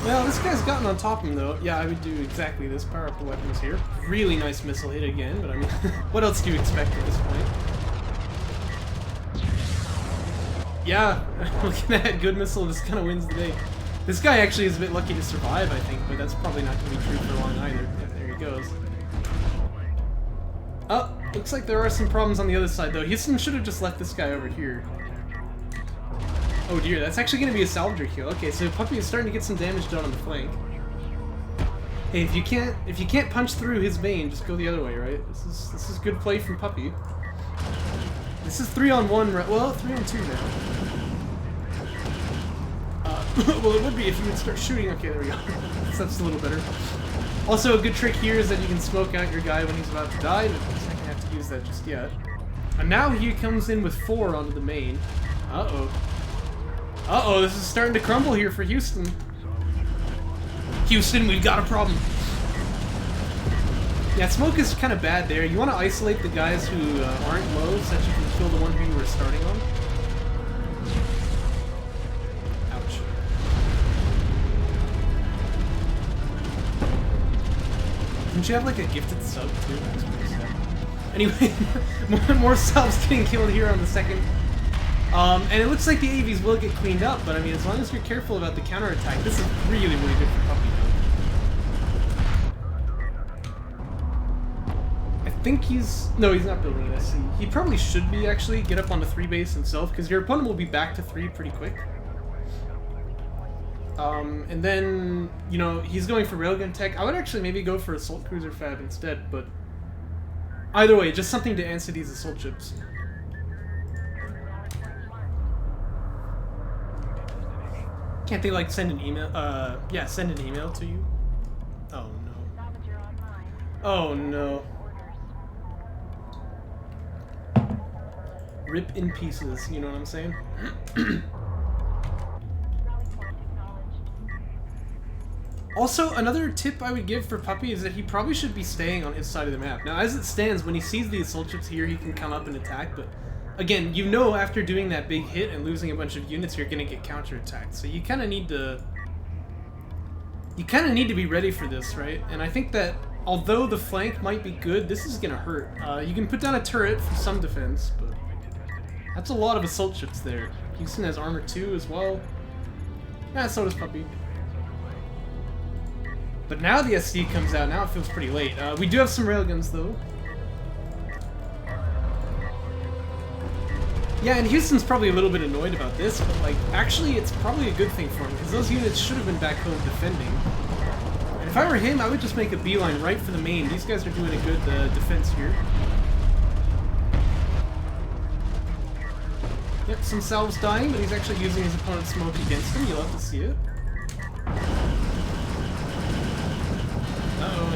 Well, this guy's gotten on top of him though. Yeah, I would do exactly this. Power up the weapons here. Really nice missile hit again, but I mean, what else do you expect at this point? Yeah, looking at that, good missile just kind of wins the day. This guy actually is a bit lucky to survive, I think, but that's probably not going to be true for long either. Yeah, there he goes. Oh, looks like there are some problems on the other side, though. Houston should have just left this guy over here. Oh dear, that's actually going to be a salvager kill. Okay, so Puppy is starting to get some damage done on the flank. Hey, if you can't punch through his main, just go the other way, right? This is good play from Puppy. This is 3-on-1, right? Well, 3-on-2 now. Well, it would be if you would start shooting. Okay, there we go. That's a little better. Also, a good trick here is that you can smoke out your guy when he's about to die, but he's not going to have to use that just yet. And now he comes in with 4 onto the main. Uh-oh. Uh-oh, this is starting to crumble here for Houston. Houston, we've got a problem. Yeah, smoke is kind of bad there. You want to isolate the guys who aren't low so that you can kill the one who you were starting on. Didn't you have like a gifted sub too? That's pretty sad. Anyway, more subs getting killed here on the second. And it looks like the AVs will get cleaned up, but I mean, as long as you're careful about the counterattack, this is really, really good for Puppy. I think he's... No, he's not building an SC. He probably should be, actually, get up on the 3 base himself, because your opponent will be back to 3 pretty quick. And then, you know, he's going for railgun tech. I would actually maybe go for assault cruiser fab instead, but either way, just something to answer these assault ships. Can't they like send an email? Yeah, send an email to you. Oh no. Oh no. Rip in pieces, you know what I'm saying? Also, another tip I would give for Puppy is that he probably should be staying on his side of the map. Now, as it stands, when he sees the assault ships here, he can come up and attack, but again, you know after doing that big hit and losing a bunch of units, you're gonna get counterattacked. So you kind of need to... You kind of need to be ready for this, right? And I think that, although the flank might be good, this is gonna hurt. You can put down a turret for some defense, but... That's a lot of assault ships there. Houston has armor 2 as well. Yeah, so does Puppy. But now the SD comes out, now it feels pretty late. We do have some railguns though. Yeah, and Houston's probably a little bit annoyed about this, but like, actually it's probably a good thing for him, because those units should have been back home defending. And if I were him, I would just make a beeline right for the main. These guys are doing a good defense here. Yep, some salves dying, but he's actually using his opponent's smoke against him. You'll have to see it. Uh-oh,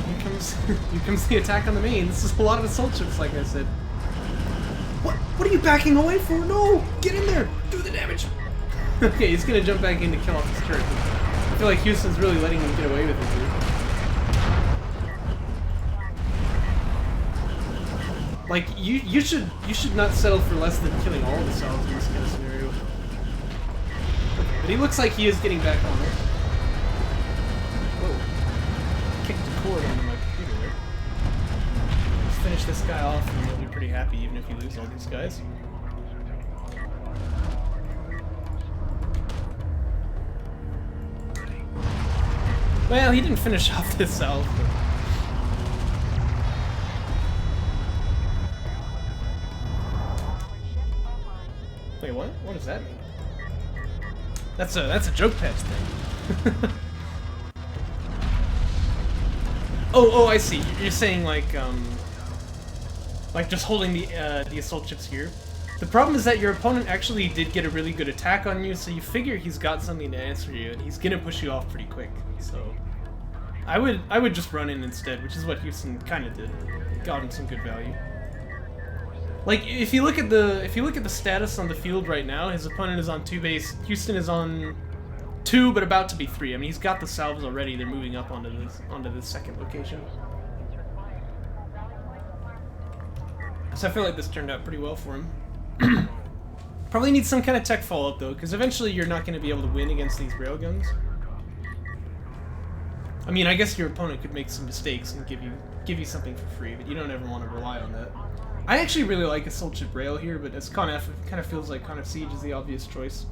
here comes the attack on the main. This is a lot of assault ships, like I said. What are you backing away for? No! Get in there! Do the damage! Okay, he's gonna jump back in to kill off his turret. I feel like Houston's really letting him get away with it, dude. Like, you should not settle for less than killing all the cells in this kind of scenario. Okay, but he looks like he is getting back on it. Whoa. Kicked the cord onto my computer there. Let's finish this guy off and we'll be pretty happy even if you lose all these guys. Well, he didn't finish off this cell. Wait, what? What does that mean? That's a joke patch thing. Oh, I see. You're saying like just holding the assault ships here. The problem is that your opponent actually did get a really good attack on you, so you figure he's got something to answer you, and he's gonna push you off pretty quick. So I would just run in instead, which is what Houston kind of did. Got him some good value. Like, if you look at the status on the field right now, his opponent is on 2 base. Houston is on 2, but about to be 3. I mean, he's got the salves already. They're moving up onto this second location. So I feel like this turned out pretty well for him. Probably needs some kind of tech follow-up though, because eventually you're not going to be able to win against these railguns. I mean, I guess your opponent could make some mistakes and give you something for free, but you don't ever want to rely on that. I actually really like Assault Ship Rail here, but as Con F, it kind of feels like Con F Siege is the obvious choice.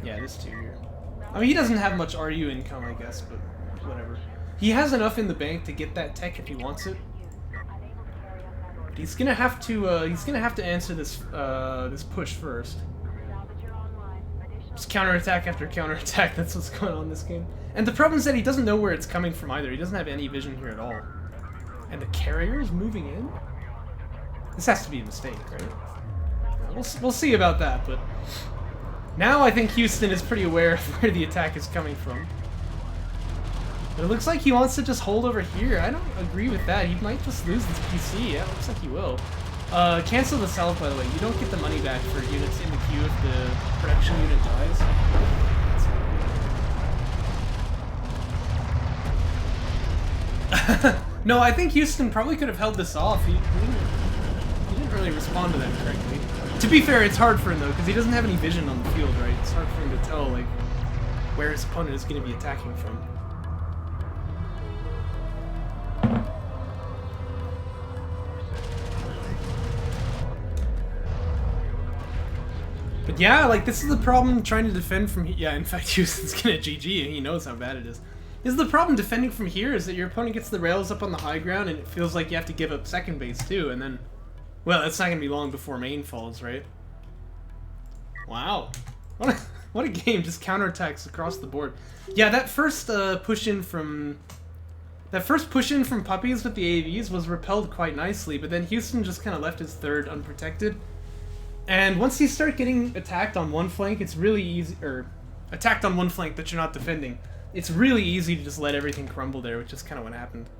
Yeah, this too here. I mean, he doesn't have much RU income, I guess, but whatever. He has enough in the bank to get that tech if he wants it. But he's gonna have to answer this this push first. Just counterattack after counterattack. That's what's going on in this game. And the problem is that he doesn't know where it's coming from either. He doesn't have any vision here at all. And the carrier is moving in? This has to be a mistake, right? We'll see about that, but... Now I think Houston is pretty aware of where the attack is coming from. But it looks like he wants to just hold over here. I don't agree with that. He might just lose this PC. Yeah, it looks like he will. Cancel the salve, by the way. You don't get the money back for units in the queue if the production unit dies. No, I think Houston probably could have held this off. He didn't really respond to that correctly. To be fair, it's hard for him though, because he doesn't have any vision on the field, right? It's hard for him to tell like where his opponent is going to be attacking from. But yeah, like this is the problem trying to defend from here. Yeah, in fact, Houston's gonna GG, and he knows how bad it is. This is the problem defending from here, is that your opponent gets the rails up on the high ground, and it feels like you have to give up second base too, and then, well, it's not gonna be long before main falls, right? Wow, what a game! Just counterattacks across the board. Yeah, that first push in from Puppies with the AVs was repelled quite nicely, but then Houston just kind of left his third unprotected. And once you start getting attacked on one flank, it's really easy, or attacked on one flank that you're not defending, it's really easy to just let everything crumble there, which is kind of what happened.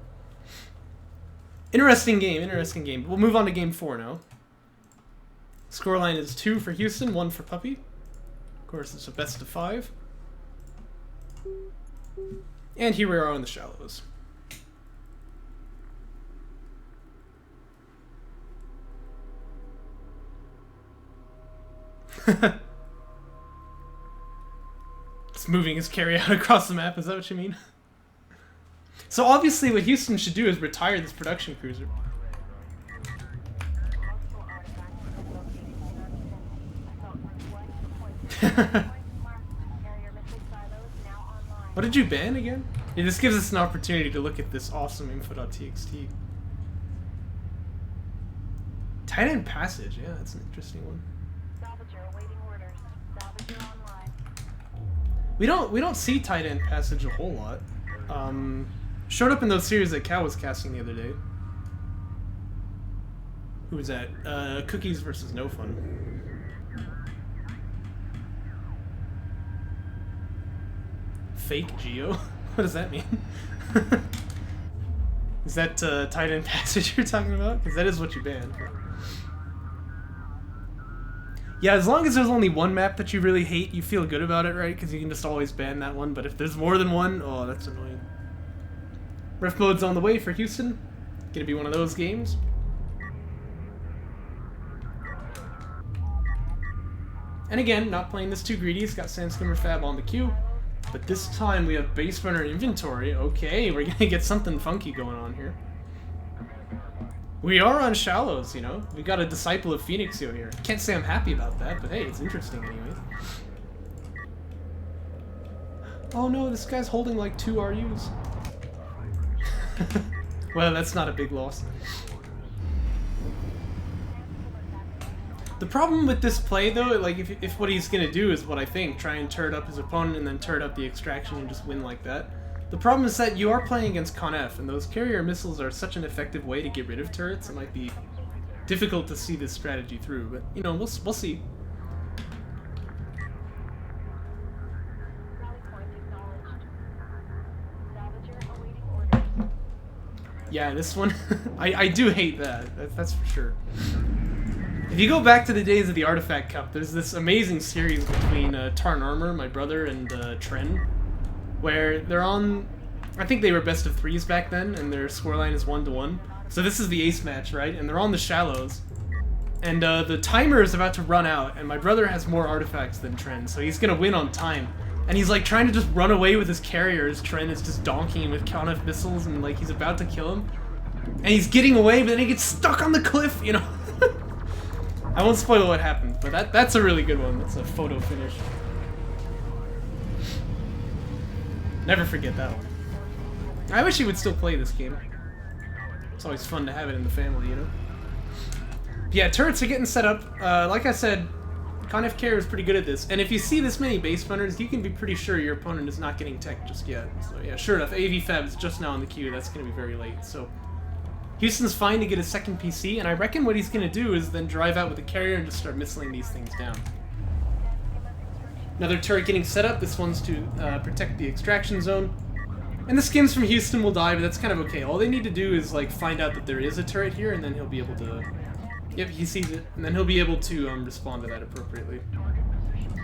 Interesting game, interesting game. We'll move on to game 4 now. Scoreline is 2 for Houston, 1 for Puppy. Of course, it's a best of 5. And here we are in the shallows. Just moving his carry out across the map, is that what you mean? So obviously what Houston should do is retire this production cruiser. What did you ban again? Yeah, this gives us an opportunity to look at this awesome info.txt. Tight end passage, yeah, that's an interesting one. We don't see tight end passage a whole lot. Showed up in those series that Cal was casting the other day. Who was that? Cookies versus No Fun. Fake Geo? What does that mean? Is that tight end passage you're talking about? Because that is what you banned. Yeah, as long as there's only one map that you really hate, you feel good about it, right? Because you can just always ban that one. But if there's more than one, oh, that's annoying. Ref mode's on the way for Houston. Gonna be one of those games. And again, not playing this too greedy. It's got Sandstormer Fab on the queue. But this time we have Base Runner inventory. Okay, we're gonna get something funky going on here. We are on shallows, you know? We got a Disciple of Phoenixio here. Can't say I'm happy about that, but hey, it's interesting anyways. Oh no, this guy's holding like 2 RUs. Well, that's not a big loss. The problem with this play, though, like if what he's gonna do is what I think, try and turret up his opponent and then turret up the extraction and just win like that. The problem is that you are playing against ConF, and those carrier missiles are such an effective way to get rid of turrets. It might be difficult to see this strategy through, but you know, we'll see. Yeah, this one, I do hate that. That's for sure. If you go back to the days of the Artifact Cup, there's this amazing series between Tarn Armor, my brother, and Tren, where they're on, I think they were best of 3s back then, and their scoreline is 1-1. So this is the ace match, right? And they're on the shallows. And the timer is about to run out, and my brother has more artifacts than Tren, so he's gonna win on time. And he's like trying to just run away with his carrier as Tren is just donking him with ConF missiles, and like he's about to kill him. And he's getting away, but then he gets stuck on the cliff, you know? I won't spoil what happened, but that's a really good one. That's a photo finish. Never forget that one. I wish he would still play this game. It's always fun to have it in the family, you know? But yeah, turrets are getting set up. Like I said, ConF Care is pretty good at this. And if you see this many base runners, you can be pretty sure your opponent is not getting tech just yet. So yeah, sure enough, AV Fab is just now on the queue. That's going to be very late. So Houston's fine to get a second PC, and I reckon what he's going to do is then drive out with the carrier and just start missiling these things down. Another turret getting set up. This one's to protect the extraction zone. And the skins from Houston will die, but that's kind of okay. All they need to do is like find out that there is a turret here, and then he'll be able to... Yep, he sees it, and then he'll be able to respond to that appropriately.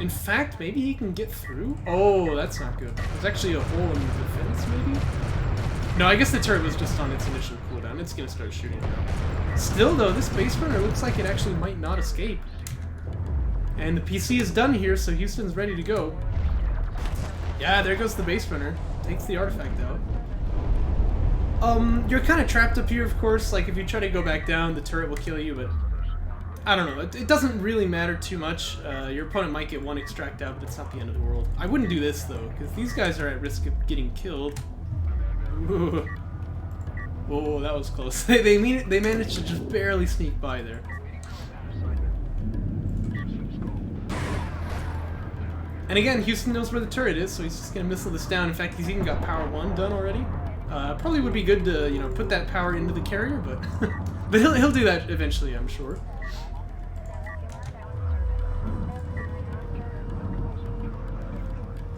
In fact, maybe he can get through? Oh, that's not good. There's actually a hole in the defense, maybe? No, I guess the turret was just on its initial cooldown. It's gonna start shooting now. Still, though, this base runner looks like it actually might not escape. And the PC is done here, so Houston's ready to go. Yeah, there goes the base runner. Takes the artifact out. You're kind of trapped up here, of course. Like, if you try to go back down, the turret will kill you, but... I don't know. It doesn't really matter too much. Your opponent might get one extract out, but it's not the end of the world. I wouldn't do this, though, because these guys are at risk of getting killed. Ooh. Whoa, that was close. They managed to just barely sneak by there. And again, Houston knows where the turret is, so he's just gonna missile this down. In fact, he's even got power 1 done already. Probably would be good to, you know, put that power into the carrier, but but he'll do that eventually, I'm sure.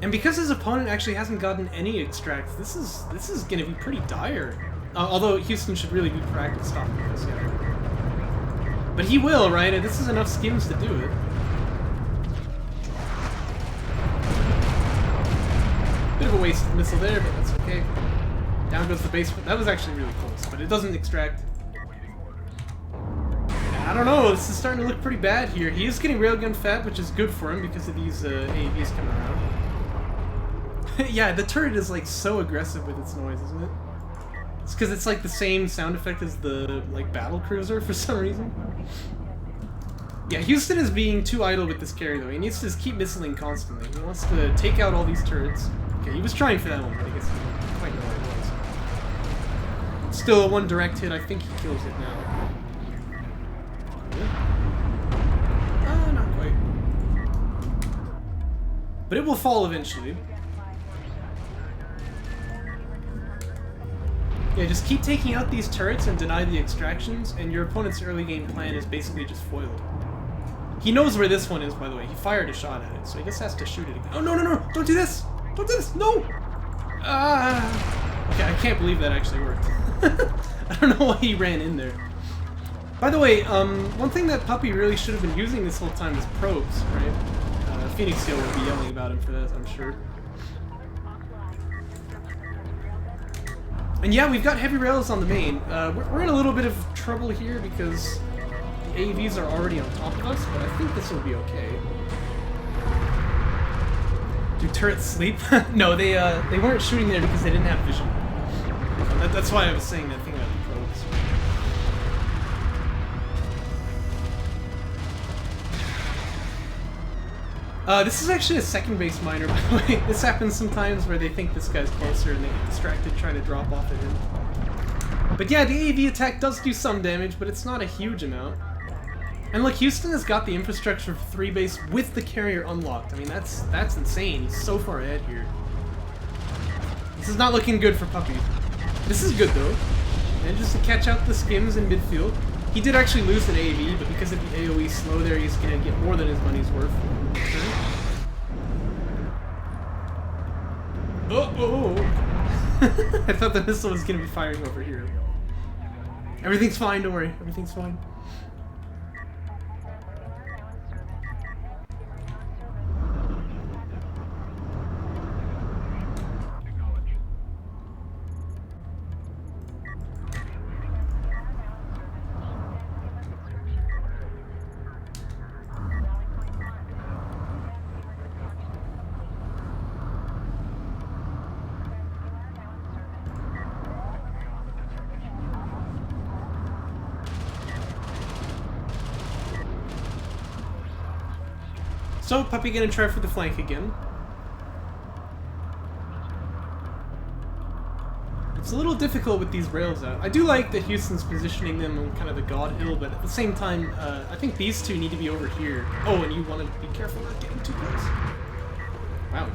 And because his opponent actually hasn't gotten any extracts, this is gonna be pretty dire. Although Houston should really be proactive stopping this, yeah. But he will, right? This is enough skims to do it. Bit of a wasted missile there, but that's okay. Down goes the base. That was actually really close, but it doesn't extract. I don't know, this is starting to look pretty bad here. He is getting railgun fat, which is good for him because of these AAVs coming around. Yeah, the turret is like so aggressive with its noise, isn't it? It's because it's like the same sound effect as the like battle cruiser for some reason. Yeah, Houston is being too idle with this carry though. He needs to just keep missiling constantly. He wants to take out all these turrets. Okay, he was trying for that one, but I guess he didn't quite know what it was. Still, one direct hit. I think he kills it now. Not quite. But it will fall eventually. Yeah, just keep taking out these turrets and deny the extractions, and your opponent's early game plan is basically just foiled. He knows where this one is, by the way. He fired a shot at it, so he just has to shoot it again. Oh, no, no, no! Don't do this! Don't do this! No! Okay, I can't believe that actually worked. I don't know why he ran in there. By the way, one thing that Puppy really should have been using this whole time is probes, right? Phoenix Hill would be yelling about him for that, I'm sure. And yeah, we've got heavy rails on the main. We're in a little bit of trouble here because the AVs are already on top of us, but I think this will be okay. Do turrets sleep? No, they weren't shooting there because they didn't have vision. That's why I was saying that thing about the probes. This is actually a second base miner, by the way. This happens sometimes where they think this guy's closer and they get distracted trying to drop off at him. But yeah, the AAV attack does do some damage, but it's not a huge amount. And look, Houston has got the infrastructure for 3 base with the carrier unlocked. I mean, that's insane. He's so far ahead here. This is not looking good for Puppy. This is good, though. And just to catch out the skims in midfield. He did actually lose an AAV, but because of the AoE slow there, he's going to get more than his money's worth. Oh! I thought the missile was going to be firing over here. Everything's fine, don't worry. Everything's fine. So, Puppy gonna try for the flank again. It's a little difficult with these rails out. I do like that Houston's positioning them on kind of the God Hill, but at the same time, I think these two need to be over here. Oh, and you want to be careful not getting too close. Wow.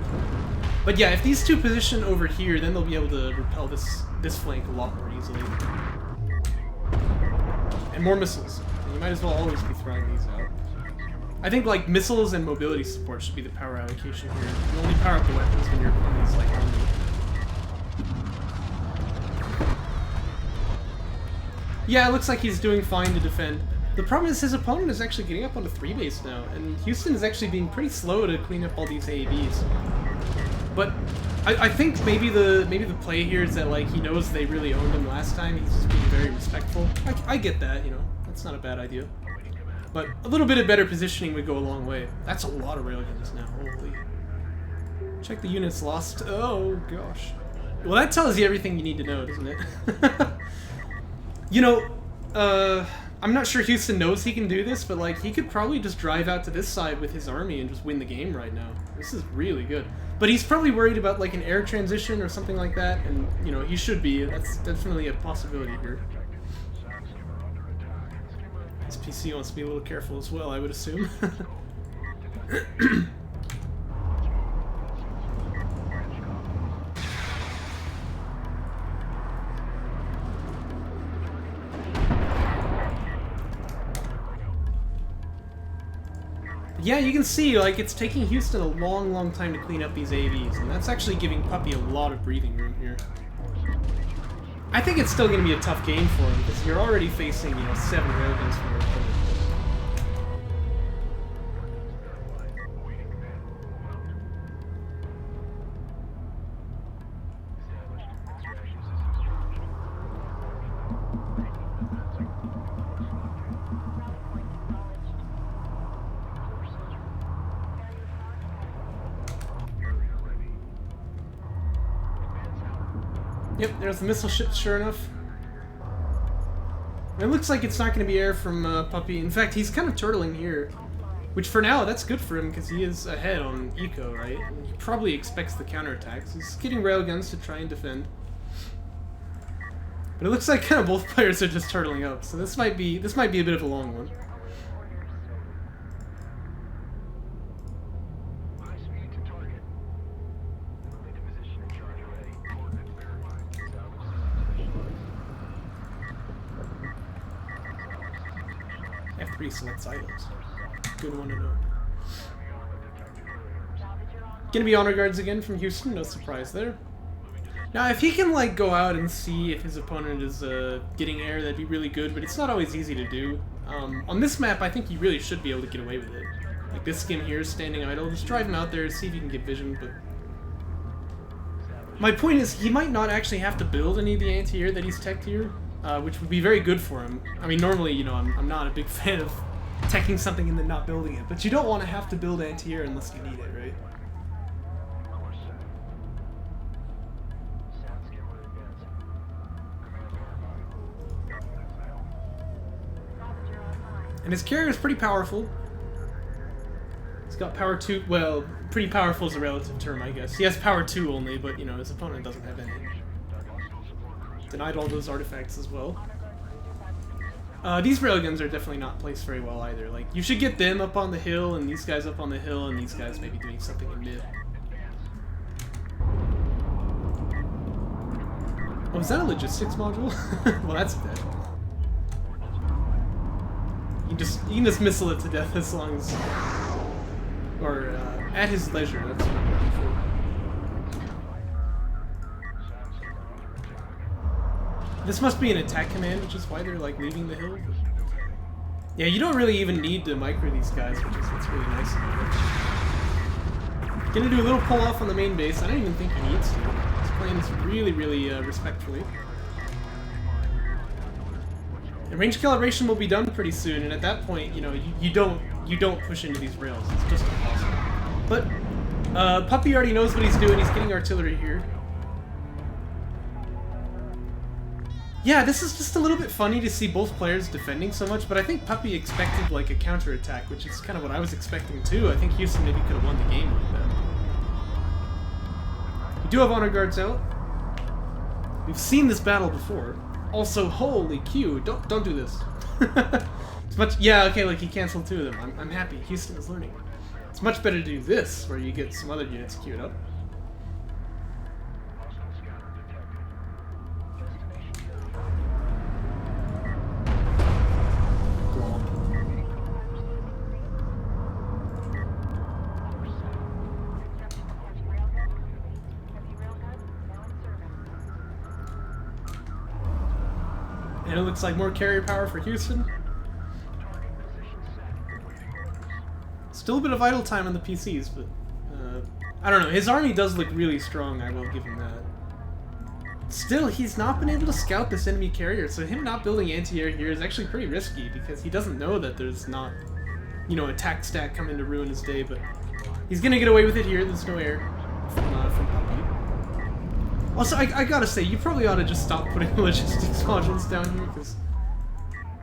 But yeah, if these two position over here, then they'll be able to repel this flank a lot more easily. And more missiles. And you might as well always be throwing these out. I think like missiles and mobility support should be the power allocation here. You only power up the weapons when your opponent's like on you. Yeah, it looks like he's doing fine to defend. The problem is his opponent is actually getting up onto 3 base now, and Houston is actually being pretty slow to clean up all these AAVs. But I think maybe the play here is that like he knows they really owned him last time. He's just being very respectful. I get that, you know, that's not a bad idea. But a little bit of better positioning would go a long way. That's a lot of railguns now, holy. Check the units lost. Oh, gosh. Well, that tells you everything you need to know, doesn't it? You know, I'm not sure Houston knows he can do this, but, like, he could probably just drive out to this side with his army and just win the game right now. This is really good. But he's probably worried about, like, an air transition or something like that, and, you know, he should be. That's definitely a possibility here. This PC wants to be a little careful as well, I would assume. Yeah, you can see, like, it's taking Houston a long, long time to clean up these AVs, and that's actually giving Puppy a lot of breathing room here. I think it's still going to be a tough game for him, because you're already facing, you know, 7 railguns from your opponent. Yep, there's the missile ship, sure enough. It looks like it's not going to be air from Puppy. In fact, he's kind of turtling here. Which, for now, that's good for him, because he is ahead on eco, right? He probably expects the counterattacks. He's getting railguns to try and defend. But it looks like kind of both players are just turtling up, so this might be a bit of a long one. F3 selects items. Good one to know. Gonna be honor guards again from Houston, no surprise there. Now, if he can, like, go out and see if his opponent is getting air, that'd be really good, but it's not always easy to do. On this map, I think you really should be able to get away with it. Like, this skim here is standing idle. Just drive him out there, see if you can get vision, but... My point is, he might not actually have to build any of the anti-air that he's teched here, which would be very good for him. I mean, normally, you know, I'm not a big fan of teching something and then not building it, but you don't want to have to build anti-air unless you need it, right? And his carrier is pretty powerful. He's got power 2, well, pretty powerful is a relative term, I guess. He has power 2 only, but, you know, his opponent doesn't have any. Denied all those artifacts as well. These railguns are definitely not placed very well either. Like, you should get them up on the hill, and these guys up on the hill, and these guys maybe doing something in mid. Oh, is that a logistics module? Well, that's dead. You can just missile it to death as long as... Or, at his leisure, that's what I'm looking for. This must be an attack command, which is why they're, like, leaving the hill. Yeah, you don't really even need to micro these guys, which is what's really nice about it. Gonna do a little pull-off on the main base. I don't even think he needs to. He's playing this really, really respectfully. The range calibration will be done pretty soon, and at that point, you know, you don't push into these rails. It's just impossible. But Puppy already knows what he's doing. He's getting artillery here. Yeah, this is just a little bit funny to see both players defending so much, but I think Puppy expected like a counterattack, which is kind of what I was expecting too. I think Houston maybe could have won the game like that. We do have honor guards out. We've seen this battle before. Also, holy Q, don't do this. It's much, yeah, okay, like he canceled 2 of them. I'm happy. Houston is learning. It's much better to do this, where you get some other units queued up. And it looks like more carrier power for Houston. Still a bit of idle time on the PCs, but I don't know. His army does look really strong, I will give him that. Still, he's not been able to scout this enemy carrier, so him not building anti-air here is actually pretty risky, because he doesn't know that there's not, you know, attack stack coming to ruin his day, but he's gonna get away with it here. There's no air from Puppy. Also, I gotta say, you probably ought to just stop putting logistics modules down here, because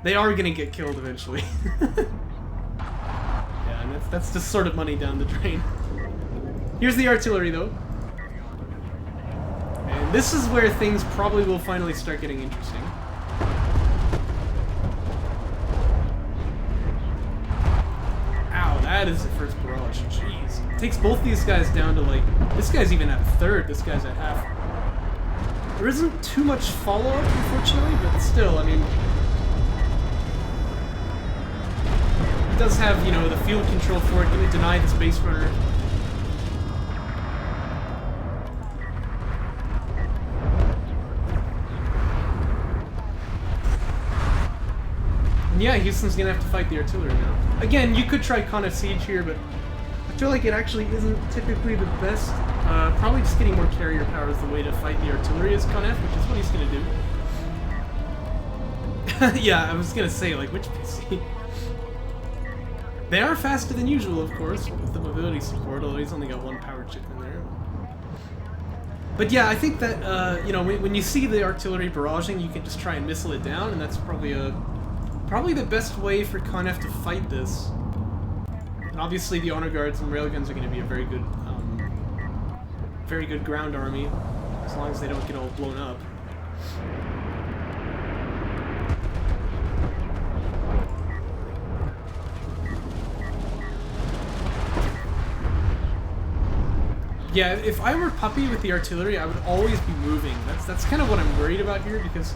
they are gonna get killed eventually. Yeah, and that's just sort of money down the drain. Here's the artillery, though. And this is where things probably will finally start getting interesting. Ow, that is the first barrage. Jeez. It takes both these guys down to, like... This guy's even at 1/3, this guy's at half. There isn't too much follow-up, unfortunately, but still, I mean... It does have, you know, the field control for it, gonna deny the space runner. And yeah, Houston's gonna have to fight the artillery now. Again, you could try Con F Siege here, but I feel like it actually isn't typically the best. Probably just getting more carrier power is the way to fight the artillery as Con F, which is what he's gonna do. Yeah, I was gonna say, like, which PC? They are faster than usual, of course, with the mobility support, although he's only got one power chip in there. But yeah, I think that, you know, when you see the artillery barraging, you can just try and missile it down, and that's probably the best way for Con F to fight this. And obviously the honor guards and railguns are going to be a very good ground army, as long as they don't get all blown up. Yeah, if I were Puppy with the artillery, I would always be moving. That's kind of what I'm worried about here, because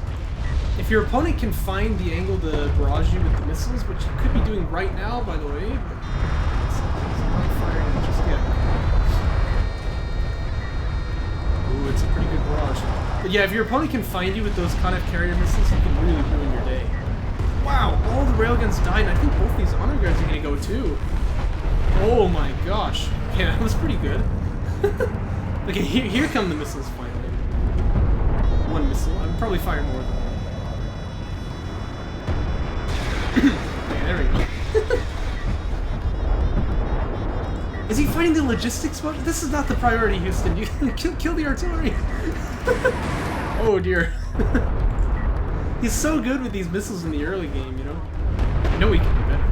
if your opponent can find the angle to barrage you with the missiles, which you could be doing right now, by the way, but he's not firing it just yet. Ooh, it's a pretty good barrage. But yeah, if your opponent can find you with those Con F carrier missiles, you can really ruin your day. Wow, all the railguns died, and I think both these honor guards are going to go too. Oh my gosh. Yeah, that was pretty good. Okay, here come the missiles finally. One missile. I'm probably firing more than one. Okay, there we go. Is he fighting the logistics mode? This is not the priority, Houston. You kill the artillery. Oh dear. He's so good with these missiles in the early game, you know? I know he can do better.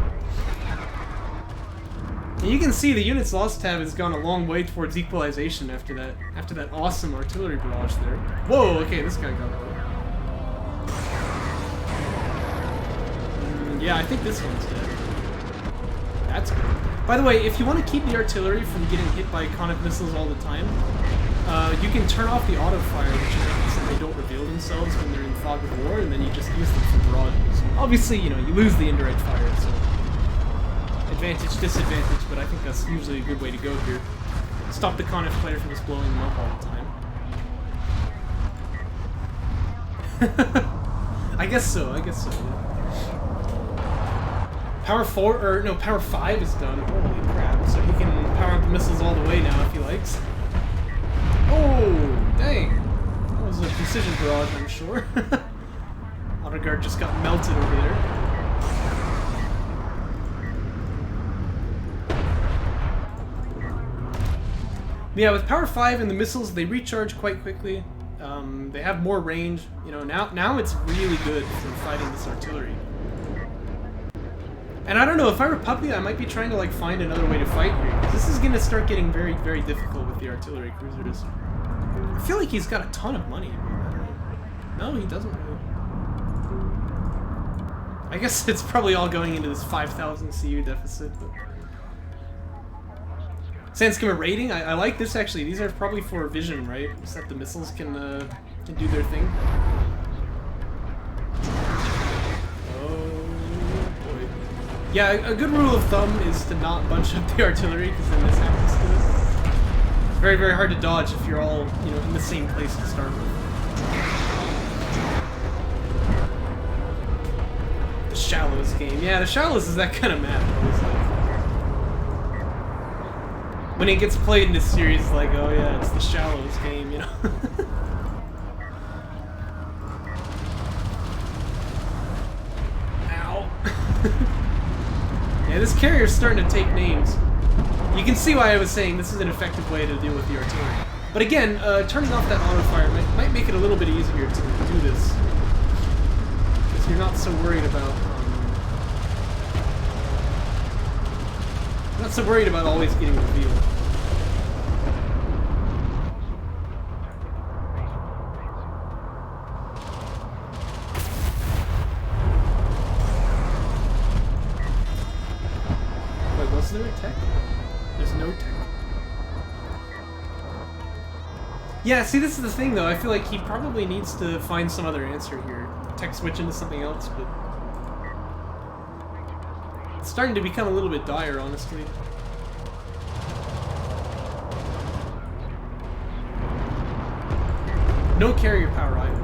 And you can see the units lost tab has gone a long way towards equalization after that awesome artillery barrage there. Whoa, okay, this guy got away. Yeah, I think this one's dead. That's good. By the way, if you want to keep the artillery from getting hit by Con F missiles all the time, you can turn off the auto fire, which means that they don't reveal themselves when they're in fog of war, and then you just use them for barrages. Obviously, you know, you lose the indirect fire, so advantage, disadvantage, but I think that's usually a good way to go here. Stop the Con F player from just blowing them up all the time. I guess so, yeah. Power 4, or no, Power 5 is done. Holy crap. So he can power up the missiles all the way now if he likes. Oh, dang. That was a precision barrage, I'm sure. Auto guard just got melted over there. Yeah, with Power 5 and the missiles, they recharge quite quickly. They have more range. You know, now it's really good for fighting this artillery. And I don't know, if I were Puppy, I might be trying to, like, find another way to fight here. Because this is going to start getting very, very difficult with the artillery cruisers. I feel like he's got a ton of money. No, he doesn't really. I guess it's probably all going into this 5,000 CU deficit, but... Sandskimmer rating? I like this, actually. These are probably for vision, right? So that the missiles can do their thing. Yeah, a good rule of thumb is to not bunch up the artillery, because then this happens to it. It's very, very hard to dodge if you're all, you know, in the same place to start with. The Shallows game. Yeah, the Shallows is that kind of map, always like. When it gets played in this series, it's like, oh yeah, it's the Shallows game, you know? Ow. Yeah, this carrier's starting to take names. You can see why I was saying this is an effective way to deal with the artillery. But again, turning off that auto fire might make it a little bit easier to do this. Because you're not so worried about... not so worried about always getting revealed. Was there a tech? There's no tech. Yeah, see, this is the thing, though. I feel like he probably needs to find some other answer here. Tech switch into something else, but... It's starting to become a little bit dire, honestly. No carrier power either.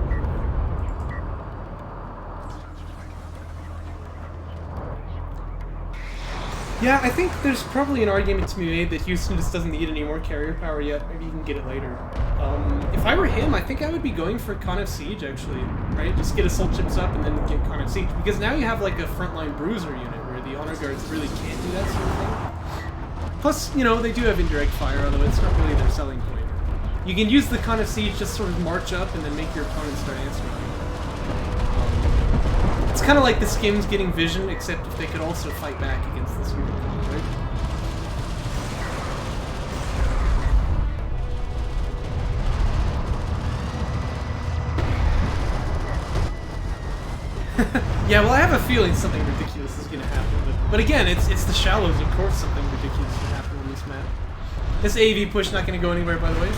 Yeah, I think there's probably an argument to be made that Houston just doesn't need any more carrier power yet. Maybe you can get it later. If I were him, I think I would be going for Con F Siege, actually. Right? Just get assault chips up and then get Con F Siege. Because now you have like a frontline bruiser unit where the honor guards really can't do that sort of thing. Plus, you know, they do have indirect fire, although it's not really their selling point. You can use the Con F Siege, just sort of march up and then make your opponent start answering. It's kind of like the Skims getting vision, except if they could also fight back against this unit, right? Yeah, well, I have a feeling something ridiculous is going to happen, but again, it's the shallows, of course something ridiculous is going to happen on this map. This AV push not going to go anywhere, by the way,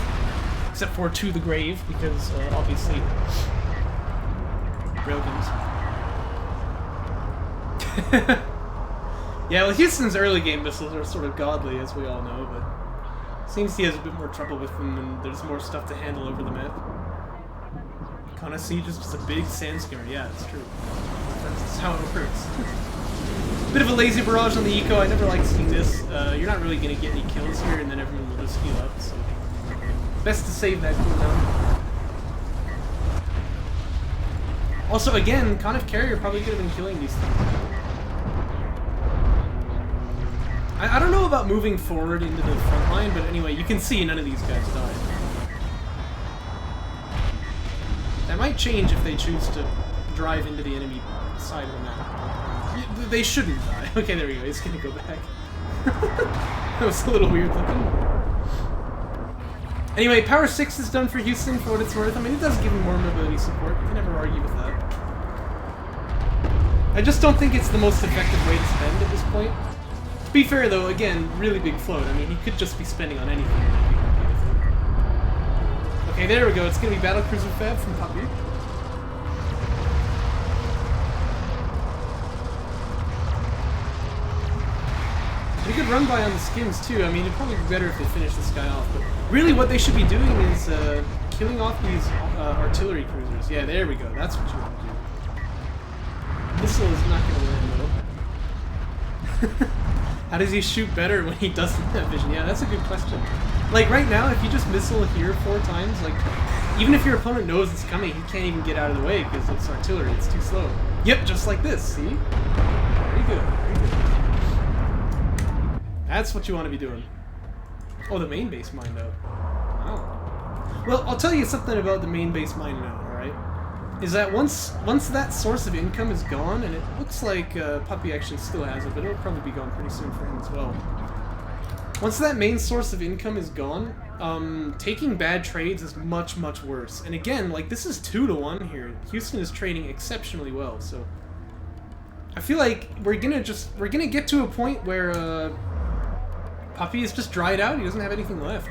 except for to the grave, because obviously railguns. Yeah, well, Houston's early game missiles are sort of godly, as we all know, but seems he has a bit more trouble with them, and there's more stuff to handle over the map. Con F Siege is just a big sand skimmer. Yeah, it's true. That's how it works. Bit of a lazy barrage on the eco. I never like seeing this. You're not really going to get any kills here, and then everyone will just heal up, so best to save that cooldown. Also, again, Con F Carrier probably could have been killing these things. I don't know about moving forward into the front line, but anyway, you can see none of these guys died. That might change if they choose to drive into the enemy side of the map. They shouldn't die. Okay, there we go. He's gonna go back. That was a little weird looking. Anyway, Power 6 is done for Houston for what it's worth. I mean, it does give him more mobility support. You can never argue with that. I just don't think it's the most effective way to spend at this point. To be fair, though, again, really big float. I mean, he could just be spending on anything and I'd be happy with it. Okay, there we go. It's going to be Battlecruiser Fab from Puppy. Pretty good run by on the Skims, too. I mean, it'd probably be better if they finish this guy off. But really, what they should be doing is killing off these artillery cruisers. Yeah, there we go. That's what you want to do. Missile is not going to land, though. How does he shoot better when he doesn't have vision? Yeah, that's a good question. Like, right now, if you just missile here 4 times, like, even if your opponent knows it's coming, he can't even get out of the way because it's artillery. It's too slow. Yep, just like this, see? Very good, very good. That's what you want to be doing. Oh, the main base mine, though. Wow. Well, I'll tell you something about the main base mine now, alright? Is that once that source of income is gone, and it looks like Puppy actually still has it, but it'll probably be gone pretty soon for him as well. Once that main source of income is gone, taking bad trades is much, much worse. And again, like, this is 2-to-1 here. Houston is trading exceptionally well, so I feel like we're gonna get to a point where Puppy is just dried out. He doesn't have anything left.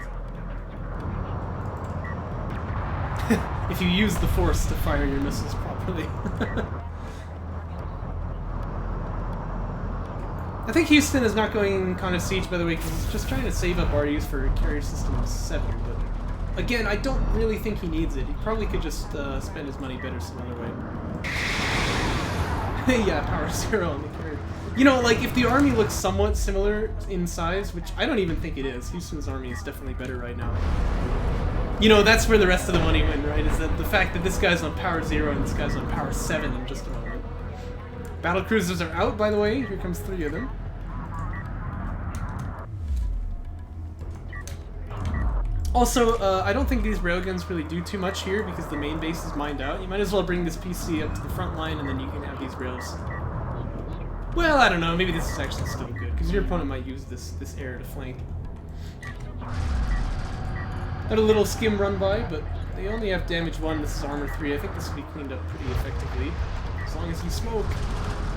If you use the force to fire your missiles properly. I think Houston is not going Con F Siege, by the way, because he's just trying to save up RUs for Carrier System 7, but again, I don't really think he needs it. He probably could just spend his money better some other way. Yeah, Power 0 on the carrier. You know, like, if the army looks somewhat similar in size, which I don't even think it is, Houston's army is definitely better right now. You know, that's where the rest of the money went, right? Is that the fact that this guy's on Power 0 and this guy's on Power 7 in just a moment. Battlecruisers are out, by the way. Here comes 3 of them. Also, I don't think these railguns really do too much here because the main base is mined out. You might as well bring this PC up to the front line and then you can have these rails. Well, I don't know. Maybe this is actually still good because your opponent might use this air to flank. Had a little skim run by, but they only have damage 1. This is armor 3. I think this will be cleaned up pretty effectively. As long as you smoke.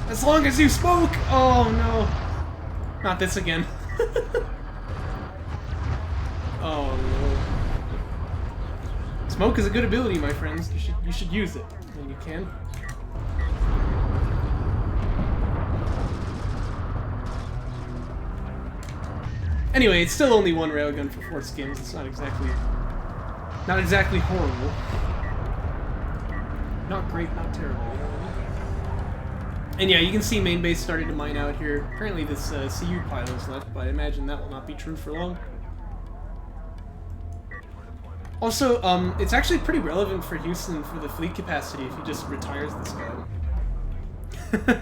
As long as you smoke! Oh, no. Not this again. Oh, no. Smoke is a good ability, my friends. You should use it when you can. Anyway, it's still only one railgun for 4 skims. It's not exactly horrible. Not great, not terrible. You know what I mean? And yeah, you can see main base starting to mine out here. Apparently this Sajuuk pile is left, but I imagine that will not be true for long. Also, it's actually pretty relevant for Houston for the fleet capacity if he just retires this guy.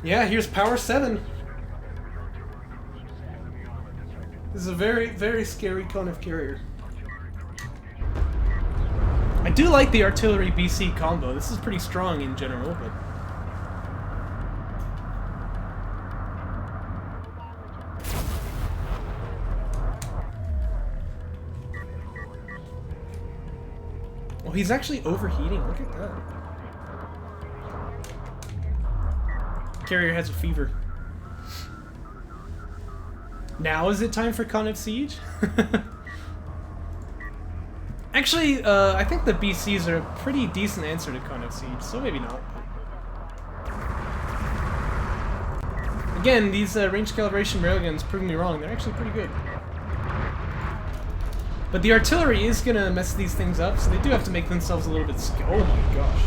Yeah, here's Power 7. This is a very, very scary Conif carrier. I do like the artillery BC combo. This is pretty strong in general, but... Oh, he's actually overheating. Look at that. Carrier has a fever. Now is it time for Conif Siege? Actually, I think the BCs are a pretty decent answer to Conif Siege, so maybe not. Again, these range calibration railguns proving me wrong. They're actually pretty good. But the artillery is gonna mess these things up, so they do have to make themselves a little bit oh my gosh.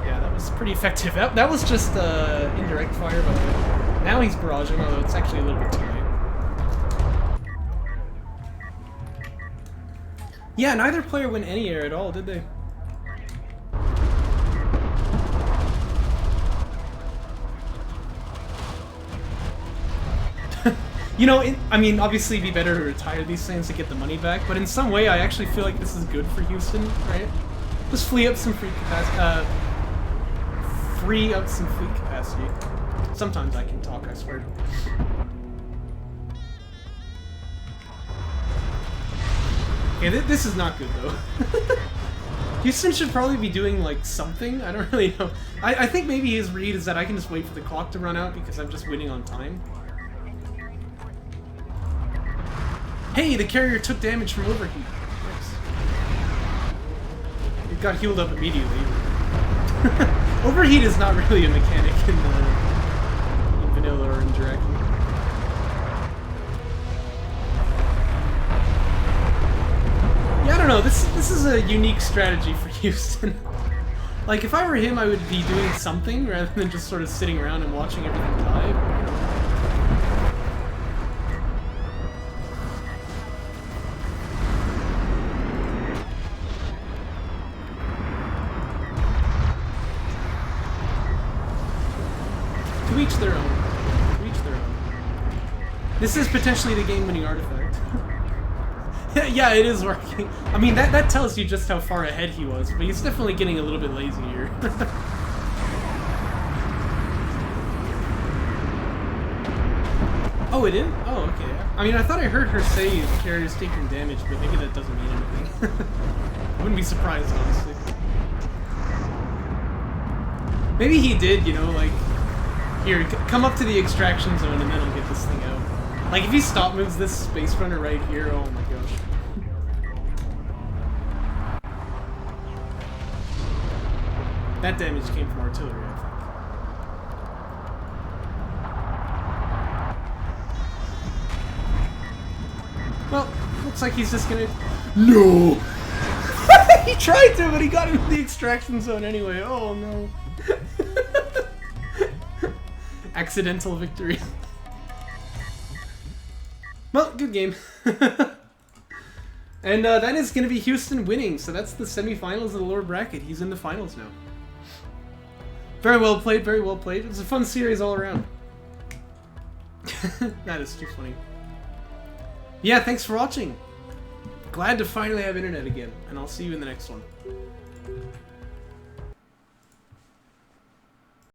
Yeah, that was pretty effective. That was just indirect fire, by the way. Now he's barraging, although it's actually a little bit too late. Yeah, neither player went any air at all, did they? You know, I mean, obviously it'd be better to retire these things to get the money back, but in some way I actually feel like this is good for Houston, right? Just free up some fleet capacity. Sometimes I can talk, I swear. Okay, this is not good though. Houston should probably be doing like something. I don't really know. I think maybe his read is that I can just wait for the clock to run out because I'm just winning on time. Hey, the carrier took damage from overheat. Nice. It got healed up immediately. Overheat is not really a mechanic in vanilla or in Jaraci. Yeah, I don't know. This is a unique strategy for Houston. Like, if I were him, I would be doing something rather than just sort of sitting around and watching everything die. To each their own. To each their own. This is potentially the game-winning artifact. Yeah, it is working. I mean, that tells you just how far ahead he was, but he's definitely getting a little bit lazy here. Oh, it is? Oh, okay. I mean, I thought I heard her say the carrier's taking damage, but maybe that doesn't mean anything. I wouldn't be surprised, honestly. Maybe he did, you know, like... Here, come up to the extraction zone and then I'll get this thing out. Like, if he stop moves this space runner right here, oh my gosh. That damage came from artillery, I think. Well, looks like he's just gonna... No! He tried to, but he got into the extraction zone anyway. Oh no. Accidental victory. Well, good game. And that is going to be Houston winning, so that's the semifinals of the lower bracket. He's in the finals now. Very well played, very well played. It was a fun series all around. That is too funny. Yeah, thanks for watching. Glad to finally have internet again, and I'll see you in the next one.